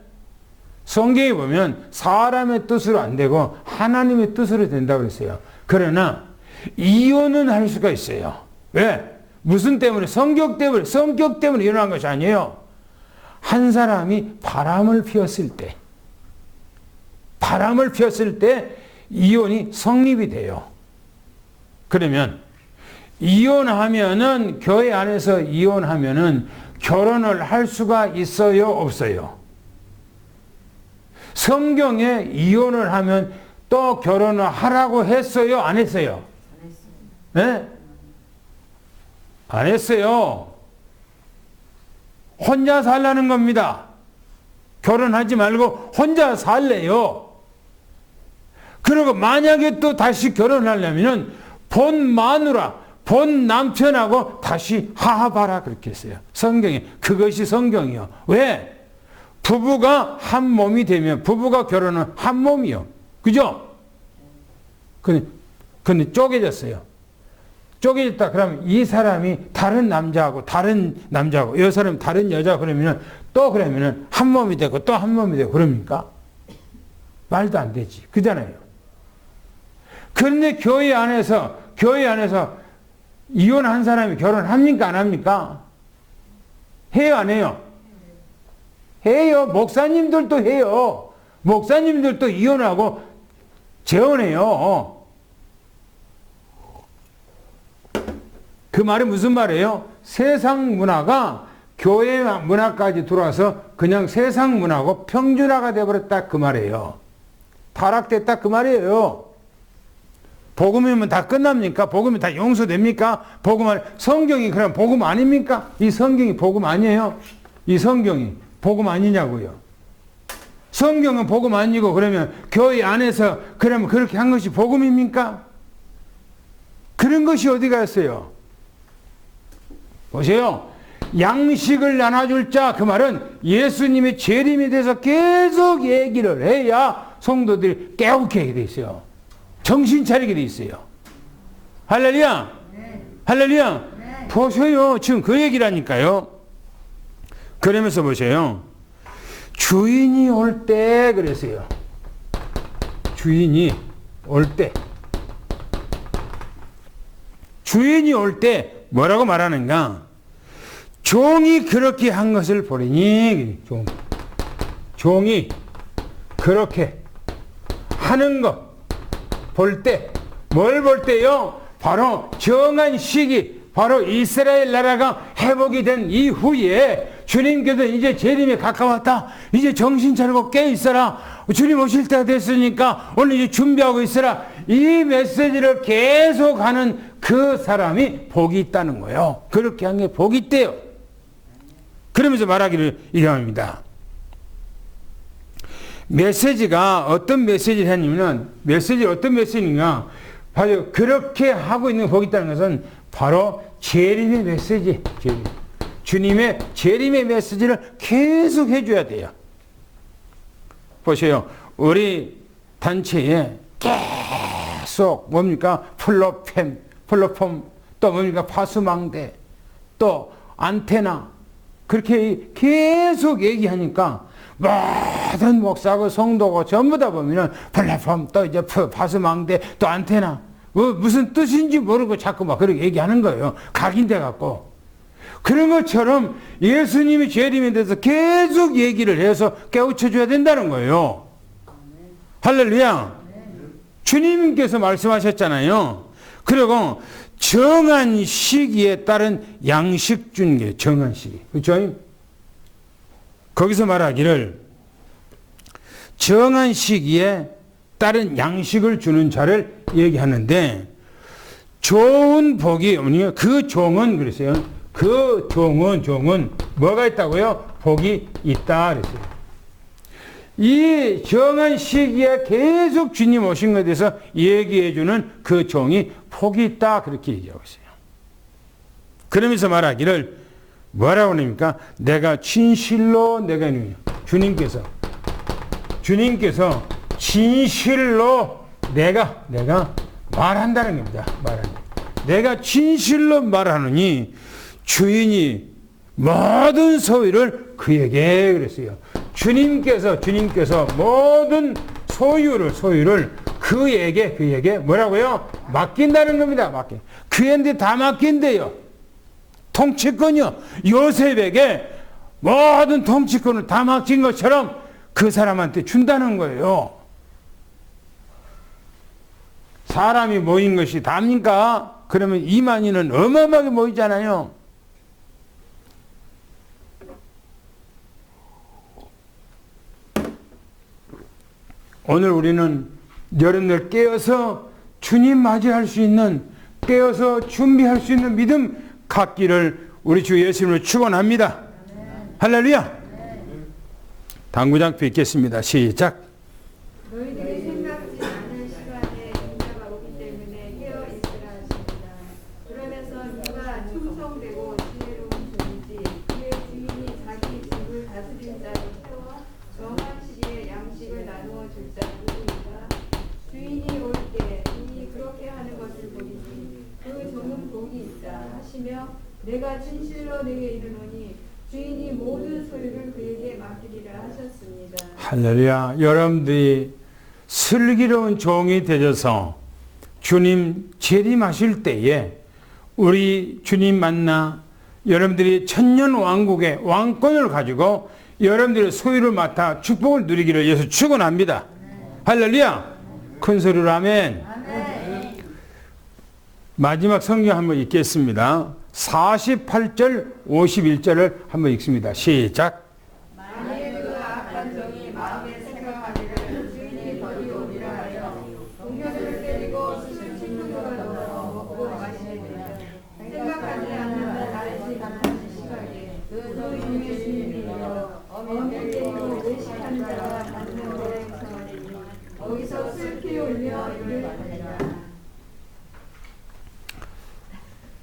성경에 보면 사람의 뜻으로 안 되고 하나님의 뜻으로 된다고 그랬어요. 그러나 이혼은 할 수가 있어요. 왜? 무슨 때문에? 성격 때문에 이혼한 것이 아니에요. 한 사람이 바람을 피웠을 때 이혼이 성립이 돼요. 그러면 이혼하면은 교회 안에서 이혼하면은 결혼을 할 수가 있어요, 없어요? 성경에 이혼을 하면 또 결혼을 하라고 했어요, 안 했어요? 네? 안 했어요. 혼자 살라는 겁니다. 결혼하지 말고 혼자 살래요. 그리고 만약에 또 다시 결혼하려면 본 마누라, 본 남편하고 다시 화합하라 그렇게 했어요. 성경에. 그것이 성경이요. 왜? 부부가 한 몸이 되면 부부가 결혼은 한 몸이요. 그죠? 근데 쪼개졌어요. 쪼개졌다 그러면 이 사람이 다른 남자하고 이 사람이 다른 여자 그러면은 한 몸이 되고 또 한 몸이 되고 그럽니까? 말도 안 되지. 그잖아요. 그런데 교회 안에서 이혼한 사람이 결혼합니까? 안 합니까? 해요, 안 해요? 해요. 목사님들도 해요. 목사님들도 이혼하고 재혼해요. 그 말이 무슨 말이에요? 세상 문화가 교회 문화까지 들어와서 그냥 세상 문화고 평준화가 되어버렸다 그 말이에요. 타락됐다 그 말이에요. 복음이면 다 끝납니까? 복음이 다 용서됩니까? 성경이 그럼 복음 아닙니까? 이 성경이 복음 아니에요? 이 성경이 복음 아니냐고요. 성경은 복음 아니고 그러면 교회 안에서 그러면 그렇게 한 것이 복음입니까? 그런 것이 어디 갔어요? 보세요. 양식을 나눠줄 자, 그 말은 예수님의 재림에 대해서 계속 얘기를 해야 성도들이 깨우게 돼 있어요. 정신 차리게 돼 있어요. 할렐루야. 네. 할렐루야. 네. 보세요. 지금 그 얘기라니까요. 그러면서 보세요. 주인이 올 때 그랬어요. 주인이 올 때 뭐라고 말하는가? 종이 그렇게 한 것을 보리니 종이 그렇게 하는 것 볼 때, 뭘 볼 때요? 바로 정한 시기, 바로 이스라엘 나라가 회복이 된 이후에 주님께서 이제 재림에 가까웠다. 이제 정신 차리고 깨 있어라. 주님 오실 때가 됐으니까 오늘 이제 준비하고 있어라. 이 메시지를 계속하는 그 사람이 복이 있다는 거예요. 그렇게 한 게 복이 있대요. 그러면서 말하기를 이해합니다. 메시지가 어떤 메시지를 했냐면 어떤 메시지인가? 바로 그렇게 하고 있는 복이 있다는 것은 바로 재림의 메시지, 주님의 재림의 메시지를 계속 해줘야 돼요. 보세요. 우리 단체에 계속 뭡니까? 플랫폼, 또 뭡니까? 파수망대, 또 안테나, 그렇게 계속 얘기하니까 모든 목사고 성도고 전부 다 보면은 플랫폼, 또 이제 파수망대, 또 안테나, 무슨 뜻인지 모르고 자꾸 막 그렇게 얘기하는 거예요. 각인돼 갖고. 그런 것처럼 예수님이 재림에 대해서 계속 얘기를 해서 깨우쳐줘야 된다는 거예요. 할렐루야. 주님께서 말씀하셨잖아요. 그리고 정한 시기에 따른 양식 주는 게 정한 시기. 그렇죠? 거기서 말하기를 정한 시기에 따른 양식을 주는 자를 얘기하는데 좋은 복이 뭐냐? 그 종은 그랬어요. 그 종은 뭐가 있다고요? 복이 있다 그랬어요. 이 정한 시기에 계속 주님 오신 것에 대해서 얘기해 주는 그 종이 복이 있다 그렇게 얘기하고 있어요. 그러면서 말하기를 뭐라고 합니까? 내가 진실로 내가 주님께서 진실로 내가 말한다는 겁니다. 내가 진실로 말하느니 주인이 모든 소유를 그에게 그랬어요. 주님께서 모든 소유를 그에게 뭐라고요? 맡긴다는 겁니다. 그한테 다 맡긴대요. 통치권이요. 요셉에게 모든 통치권을 다 맡긴 것처럼 그 사람한테 준다는 거예요. 사람이 모인 것이 답니까? 그러면 2만인은 어마어마하게 모이잖아요. 오늘 우리는 여러분들 깨어서 주님 맞이할 수 있는, 깨어서 준비할 수 있는 믿음 갖기를 우리 주 예수님으로 축원합니다. 할렐루야. 당구장 뵙겠습니다. 시작. 너희들이 생각지 않은 시간에 인자가 오기 때문에 깨어 있으라 하십니다. 그러면서 누가 충성되고 지혜로운 종이지 그의 주인이 자기 집을 다스린 자를 태워 정한 시기에 양식을 나누어 줄 자 누구인가? 주인이 올 때 이미 그렇게 하는 것을 보리니 그 종은 복이 있다 하시며 내가 진실로 내게 이르노니 주인이 모든 소유를 그에게 맡기리라 하셨습니다. 할렐루야. 여러분들이 슬기로운 종이 되셔서 주님 재림하실 때에 우리 주님 만나 여러분들이 천년 왕국의 왕권을 가지고 여러분들의 소유를 맡아 축복을 누리기를 예수 축원합니다. 할렐루야. 큰 소리로 아멘. 마지막 성경 한번 읽겠습니다. 48절 51절을 한번 읽습니다. 시작. 만일 그 악한 종이 마음에 생각하기를 주인이 버리오리라 하여 동료들을 때리고 술 친구가 넣어 먹고 마시게 되면 생각하지 않는 다르지 같은 시각에 그 종의 주인이여 어미 때리고 외식하는 자가 받는 데에 성하리니 거기서 슬피 울며 이를 받으리라.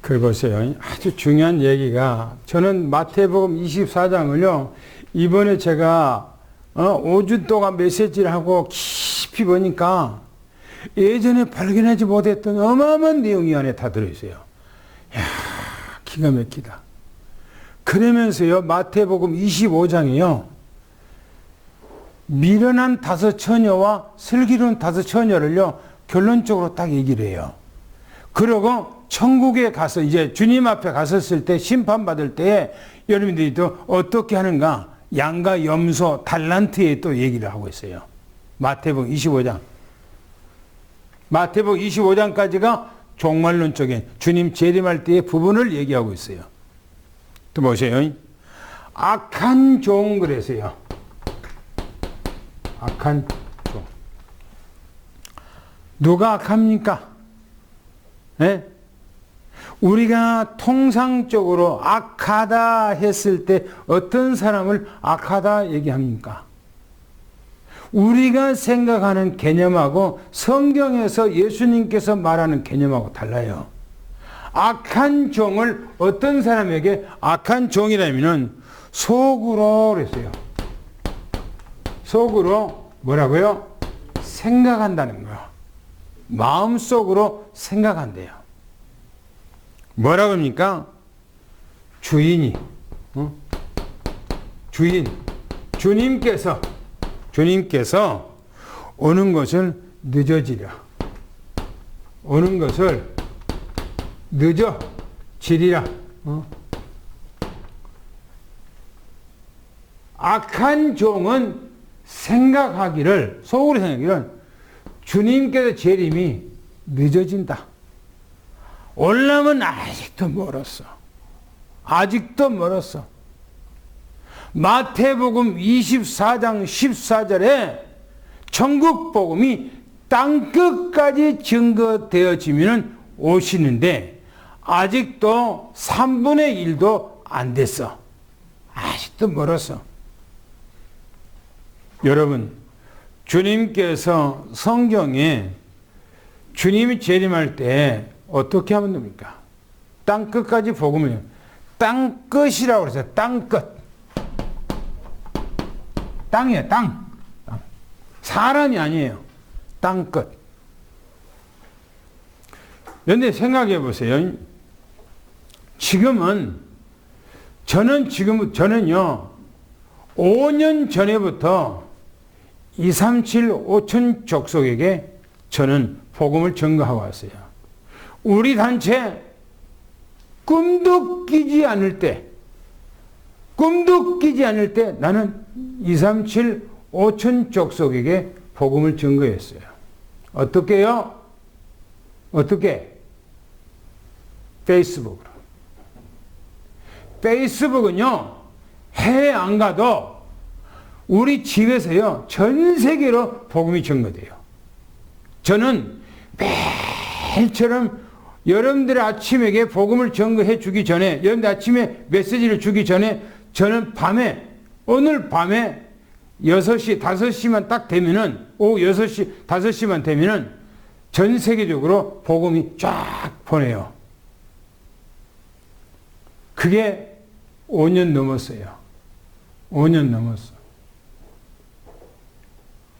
그 보세요. 아주 중요한 얘기가, 저는 마태복음 24장을요 이번에 제가 5주 동안 메시지를 하고 깊이 보니까 예전에 발견하지 못했던 어마어마한 내용이 안에 다 들어있어요. 이야, 기가 막히다. 그러면서요 마태복음 25장에요 미련한 5 처녀와 슬기로운 5 처녀를요 결론적으로 딱 얘기를 해요. 그러고 천국에 가서 이제 주님 앞에 갔었을 때 심판받을 때에 여러분들이 또 어떻게 하는가, 양과 염소 달란트에 또 얘기를 하고 있어요. 마태복음 25장. 마태복음 25장까지가 종말론적인 주님 재림할 때의 부분을 얘기하고 있어요. 또 보세요. 악한 종 그래서요. 악한 종. 누가 악합니까? 네? 우리가 통상적으로 악하다 했을 때 어떤 사람을 악하다 얘기합니까? 우리가 생각하는 개념하고 성경에서 예수님께서 말하는 개념하고 달라요. 악한 종을 어떤 사람에게 악한 종이라면은 속으로 그랬어요. 속으로 뭐라고요? 생각한다는 거예요. 마음속으로 생각한대요. 뭐라고 합니까? 주인이, 주님께서 오는 것을 늦어지려. 오는 것을 늦어지리라. 악한 종은 생각하기를, 속으로 생각하기를 주님께서 재림이 늦어진다. 올라면 아직도 멀었어. 아직도 멀었어. 마태복음 24장 14절에 천국 복음이 땅끝까지 증거되어지면 오시는데 아직도 3분의 1도 안 됐어. 아직도 멀었어. 여러분, 주님께서 성경에 주님이 재림할 때 어떻게 하면 됩니까? 땅 끝까지 복음을, 땅 끝이라고 그랬어요. 땅 끝. 땅이에요, 땅. 사람이 아니에요. 땅 끝. 그런데 생각해 보세요. 저는요, 5년 전에부터 237 5천 족속에게 저는 복음을 전가하고 왔어요. 우리 단체 꿈도 끼지 않을 때 나는 237 5천 족속에게 복음을 전가했어요. 어떻게요? 어떻게? 페이스북으로. 페이스북은요, 해외 안 가도 우리 집에서요, 전 세계로 복음이 전거돼요. 저는 매일처럼 여러분들의 아침에게 복음을 전거해 주기 전에, 여러분들 아침에 메시지를 주기 전에, 저는 오늘 밤에 6시, 5시만 딱 되면은, 오후 6시, 5시만 되면은 전 세계적으로 복음이 쫙 보내요. 그게 5년 넘었어요. 5년 넘었어.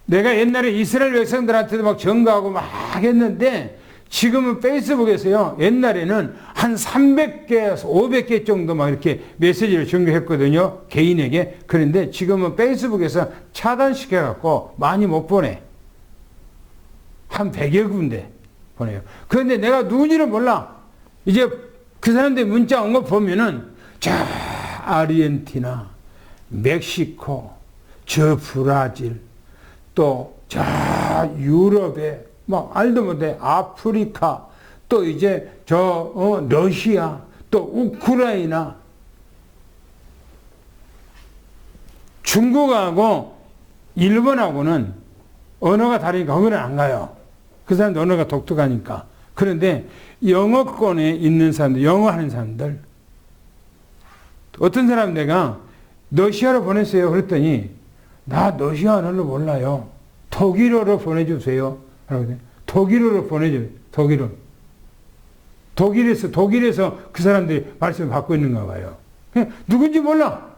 내가 옛날에 이스라엘 백성들한테도 막 전가하고 막 했는데, 지금은 페이스북에서요, 옛날에는 한 300개, 500개 정도 막 이렇게 메시지를 전가했거든요. 개인에게. 그런데 지금은 페이스북에서 차단시켜갖고 많이 못 보내. 한 100여 군데 보내요. 그런데 내가 누군지를 몰라. 이제 그 사람들 문자 온 거 보면은, 저 아르헨티나, 멕시코, 저 브라질, 또 저 유럽에 막 알도 못해 아프리카, 또 이제 저 러시아, 또 우크라이나, 중국하고 일본하고는 언어가 다르니까 거기는 안 가요. 그 사람들 언어가 독특하니까. 그런데 영어권에 있는 사람들, 영어 하는 사람들, 어떤 사람 내가 러시아로 보냈어요. 그랬더니 나 러시아 언어를 몰라요. 독일어로 보내주세요. 독일어로 보내줘요. 독일에서 그 사람들이 말씀을 받고 있는가 봐요. 누군지 몰라.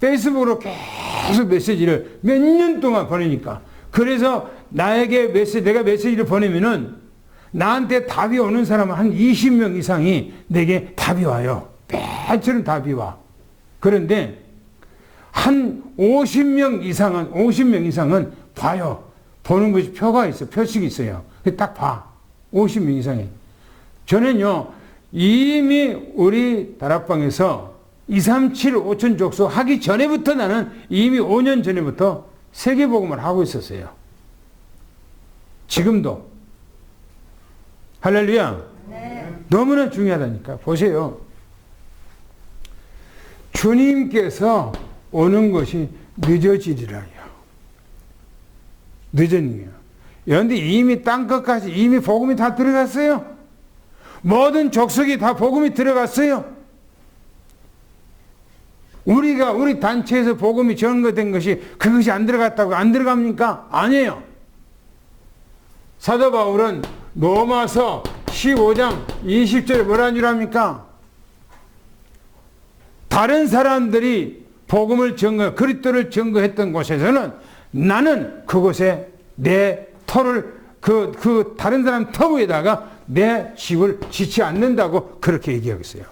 페이스북으로 계속 메시지를 몇 년 동안 보내니까. 그래서 내가 메시지를 보내면은 나한테 답이 오는 사람은 한 20명 이상이 내게 답이 와요. 매처럼 답이 와. 그런데 한 50명 이상은 봐요. 보는 것이 표가 있어. 표식이 있어요. 딱 봐. 50명 이상이. 저는요, 이미 우리 다락방에서 237 5천 족속 하기 전에부터 나는 이미 5년 전에부터 세계복음을 하고 있었어요. 지금도. 할렐루야. 네. 너무나 중요하다니까. 보세요. 주님께서 오는 것이 늦어지리라요. 늦어지요. 그런데 이미 땅끝까지 이미 복음이 다 들어갔어요. 모든 족속이 다 복음이 들어갔어요. 우리 단체에서 복음이 전거된 것이 그것이 안 들어갔다고 안 들어갑니까? 아니에요. 사도 바울은 로마서 15장 20절에 뭐라는 줄 압니까? 다른 사람들이 복음을 그리스도를 증거했던 곳에서는 나는 그곳에 내 터를 그 다른 사람 터 위에다가 내 집을 짓지 않는다고 그렇게 얘기하겠어요.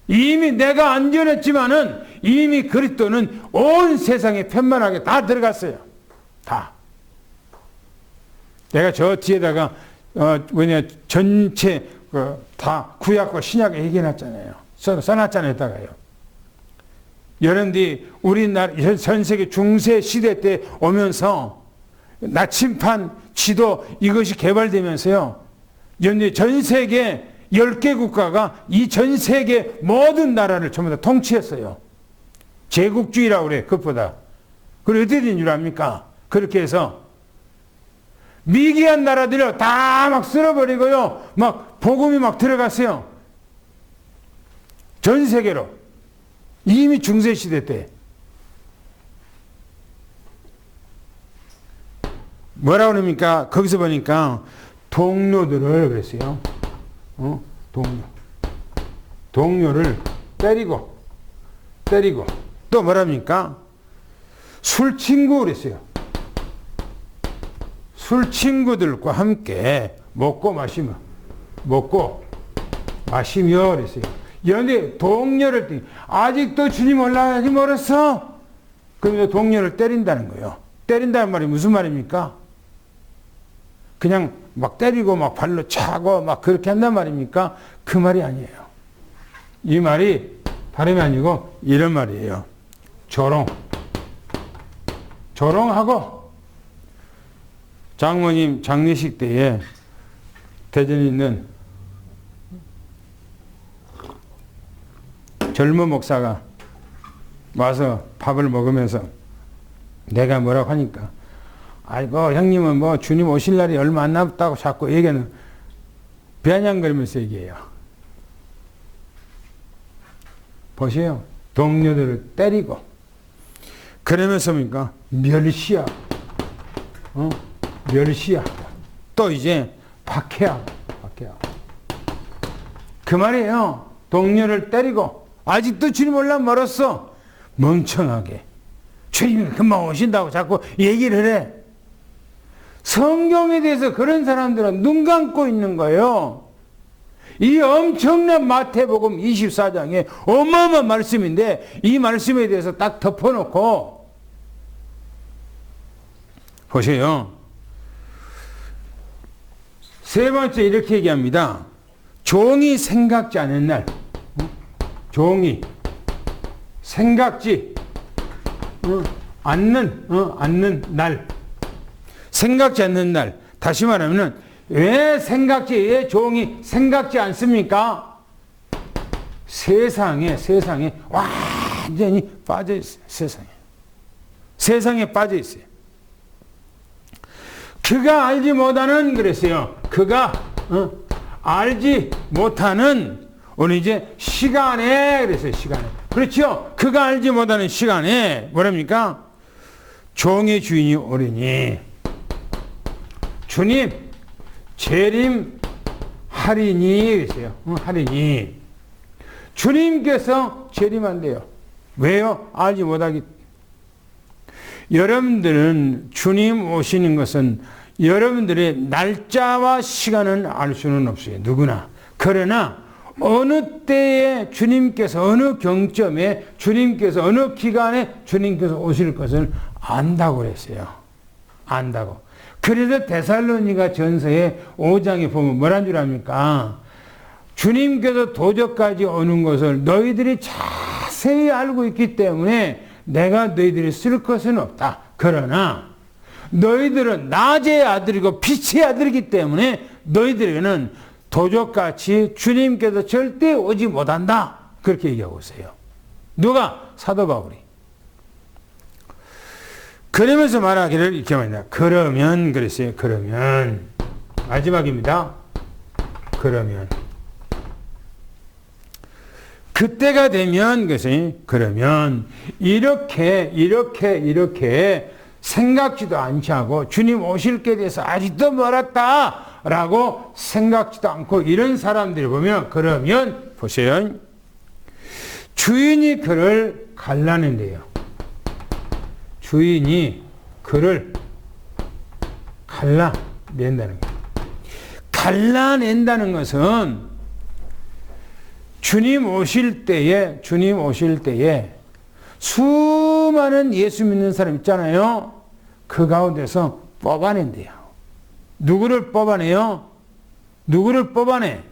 이미 내가 안 전했지만은 이미 그리스도는 온 세상에 편만하게 다 들어갔어요. 다. 내가 저 뒤에다가 전체 다 구약과 신약을 얘기해놨잖아요. 써놨잖아요. 다가요. 여러분들이 우리나라 전 세계 중세 시대 때 오면서 나침판 지도 이것이 개발되면서요. 여러분들이 전 세계 10개 국가가 이 전 세계 모든 나라를 전부 다 통치했어요. 제국주의라고 그래. 그것보다. 그리고 어떻게 된 줄 압니까? 그렇게 해서 미개한 나라들을 다 막 쓸어버리고요. 막 복음이 막 들어갔어요. 전 세계로. 이미 중세시대 때. 뭐라고 그럽니까? 거기서 보니까 동료들을 그랬어요. 동료를 때리고 또 뭐랍니까? 술 친구 그랬어요. 술 친구들과 함께 먹고 마시며 그랬어요. 연애 동료를 아직도 주님 올라가지 멀었어. 그러면서 동료를 때린다는 거예요. 때린다는 말이 무슨 말입니까? 그냥 막 때리고 막 발로 차고 막 그렇게 한단 말입니까? 그 말이 아니에요. 이 말이 다름이 아니고 이런 말이에요. 조롱하고 장모님 장례식 때에 대전에 있는 젊은 목사가 와서 밥을 먹으면서 내가 뭐라고 하니까 아이고 형님은 뭐 주님 오실 날이 얼마 안 남았다고 자꾸 얘기하는 비아냥거리면서 얘기해요. 보세요. 동료들을 때리고 그러면서 뭡니까? 멸시야. 멸시야. 또 이제 박해하고. 그 말이에요. 동료를 때리고 아직도 주님 올라 멀었어. 멍청하게. 주님이 금방 오신다고 자꾸 얘기를 해. 성경에 대해서 그런 사람들은 눈 감고 있는 거예요. 이 엄청난 마태복음 24장에 어마어마한 말씀인데 이 말씀에 대해서 딱 덮어놓고 보세요. 세 번째 이렇게 얘기합니다. 종이 생각지 않은 날. 종이 생각지 않는 날. 생각지 않는 날. 다시 말하면 왜 종이 생각지 않습니까? 세상에 완전히 빠져 있어요. 세상에 빠져 있어요. 그가 알지 못하는 그랬어요. 그가 알지 못하는 오늘 이제 시간에 그랬어요. 시간에. 그렇죠? 그가 알지 못하는 시간에 뭐랍니까? 종의 주인이 오리니 주님 재림하리니 그랬어요. 하리니 주님께서 재림한대요. 왜요? 알지 못하기. 여러분들은 주님 오시는 것은 여러분들의 날짜와 시간은 알 수는 없어요. 누구나. 그러나 어느 때에 주님께서 어느 경점에 주님께서 어느 기간에 주님께서 오실 것을 안다고 그랬어요. 안다고. 그래서 데살로니가 전서의 5장에 보면 뭐란 줄 압니까? 주님께서 도적까지 오는 것을 너희들이 자세히 알고 있기 때문에 내가 너희들이 쓸 것은 없다. 그러나 너희들은 낮의 아들이고 빛의 아들이기 때문에 너희들에게는 도적같이 주님께서 절대 오지 못한다. 그렇게 얘기하고 있어요. 누가? 사도 바울이. 그러면서 말하기를 이렇게 말합니다. 그러면 그랬어요. 그러면 마지막입니다. 그러면 그때가 되면 그러면 이렇게 생각지도 않지 하고 주님 오실 게 대해서 아직도 멀었다라고 생각지도 않고 이런 사람들을 보면 그러면 보세요. 주인이 그를 갈라낸대요. 주인이 그를 갈라낸다는 거예요. 갈라낸다는 것은 주님 오실 때에 수많은 예수 믿는 사람 있잖아요. 그 가운데서 뽑아낸대요. 누구를 뽑아내요? 누구를 뽑아내?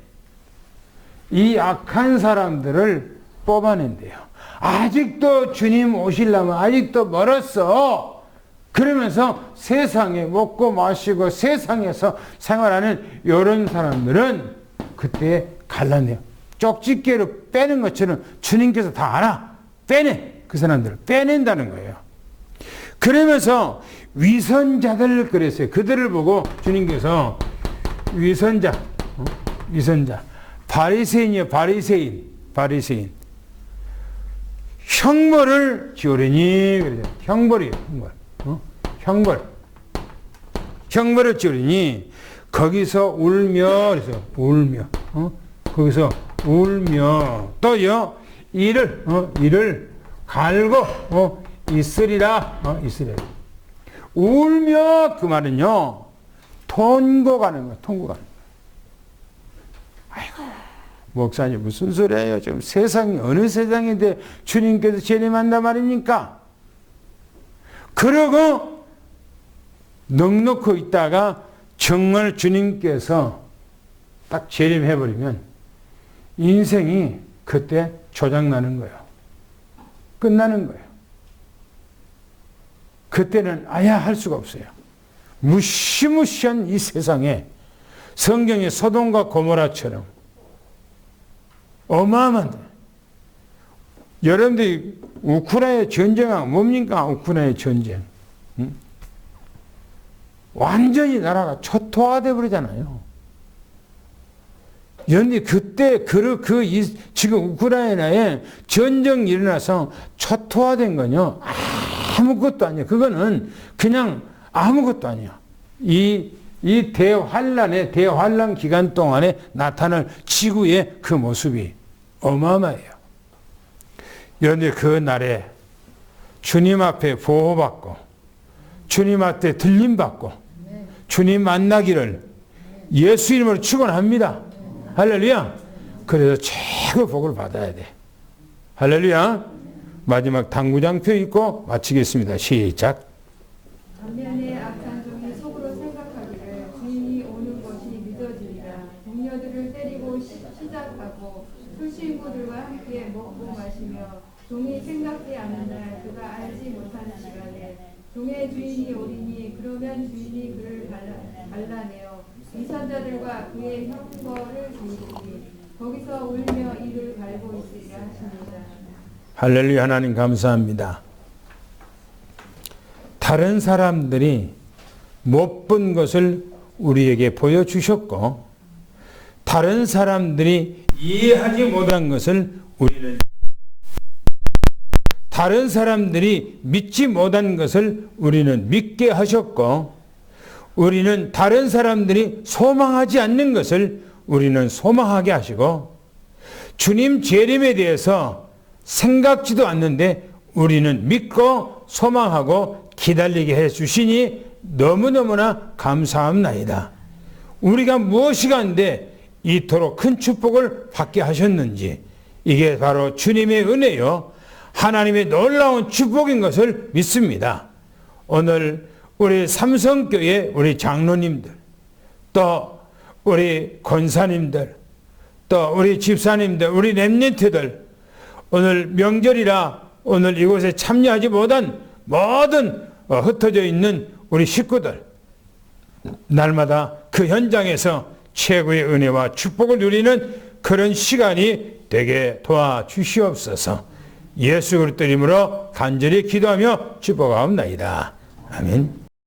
이 악한 사람들을 뽑아낸대요. 아직도 주님 오시려면 아직도 멀었어. 그러면서 세상에 먹고 마시고 세상에서 생활하는 이런 사람들은 그때 갈라내요. 쪽집게로 빼는 것처럼 주님께서 다 알아. 빼내. 그 사람들을 빼낸다는 거예요. 그러면서 위선자들 그랬어요. 그들을 보고 주님께서 위선자. 바리새인이요. 바리새인. 형벌을 지으리니 그래요. 형벌이에요. 형벌을 지으리니 거기서 울며 그래서 울며 거기서 울며 또요 이를 갈고 있으리라. 울며 그 말은요 통곡하는 거예요. 통곡하는 거예요. 아이고 목사님 무슨 소리예요? 지금 세상이 어느 세상인데 주님께서 재림한단 말입니까? 그러고 넉넉히 있다가 정말 주님께서 딱 재림해버리면 인생이 그때 조작나는 거예요. 끝나는 거예요. 그때는 아야 할 수가 없어요. 무시무시한 이 세상에 성경의 소돔과 고모라처럼 어마어마한데 여러분들이 우크라이나 전쟁하고 뭡니까? 우크라이나 전쟁. 응? 완전히 나라가 초토화돼 버리잖아요. 그런데 그때 지금 우크라이나에 전쟁이 일어나서 초토화된 건요 아무것도 아니에요. 그거는 그냥 아무것도 아니야. 이 대환란 기간 동안에 나타날 지구의 그 모습이 어마어마해요. 그런데 그 날에 주님 앞에 보호받고 주님 앞에 들림받고 주님 만나기를 예수 이름으로 축원합니다. 할렐루야. 그래서 최고 복을 받아야 돼. 할렐루야. 마지막 당구장표 읽고 마치겠습니다. 시작. 반면에 악한 종이 속으로 생각하기를 주인이 오는 것이 늦어지리라. 동료들을 때리고 시작하고 술친구들과 함께 먹고 마시며 종이 생각지 않은 날 그가 알지 못하는 시간에 종의 주인이 오리니 그러면 주인이 그를 갈라내어 이산자들과 그의 형거를 주시니 거기서 울며 이를 갈고 있으리라 하십니다. 할렐루야. 하나님 감사합니다. 다른 사람들이 못 본 것을 우리에게 보여주셨고 다른 사람들이 이해하지 못한 것을 다른 사람들이 믿지 못한 것을 우리는 믿게 하셨고 우리는 다른 사람들이 소망하지 않는 것을 우리는 소망하게 하시고 주님 재림에 대해서 생각지도 않는데 우리는 믿고 소망하고 기다리게 해 주시니 너무너무나 감사합나이다. 우리가 무엇이 간데 이토록 큰 축복을 받게 하셨는지 이게 바로 주님의 은혜요 하나님의 놀라운 축복인 것을 믿습니다. 오늘 우리 삼성교회 우리 장로님들 또 우리 권사님들 또 우리 집사님들 우리 렘넌트들 오늘 명절이라 오늘 이곳에 참여하지 못한 모든 흩어져 있는 우리 식구들 날마다 그 현장에서 최고의 은혜와 축복을 누리는 그런 시간이 되게 도와주시옵소서. 예수 그리스도 이름으로 간절히 기도하며 축복하옵나이다. 아멘.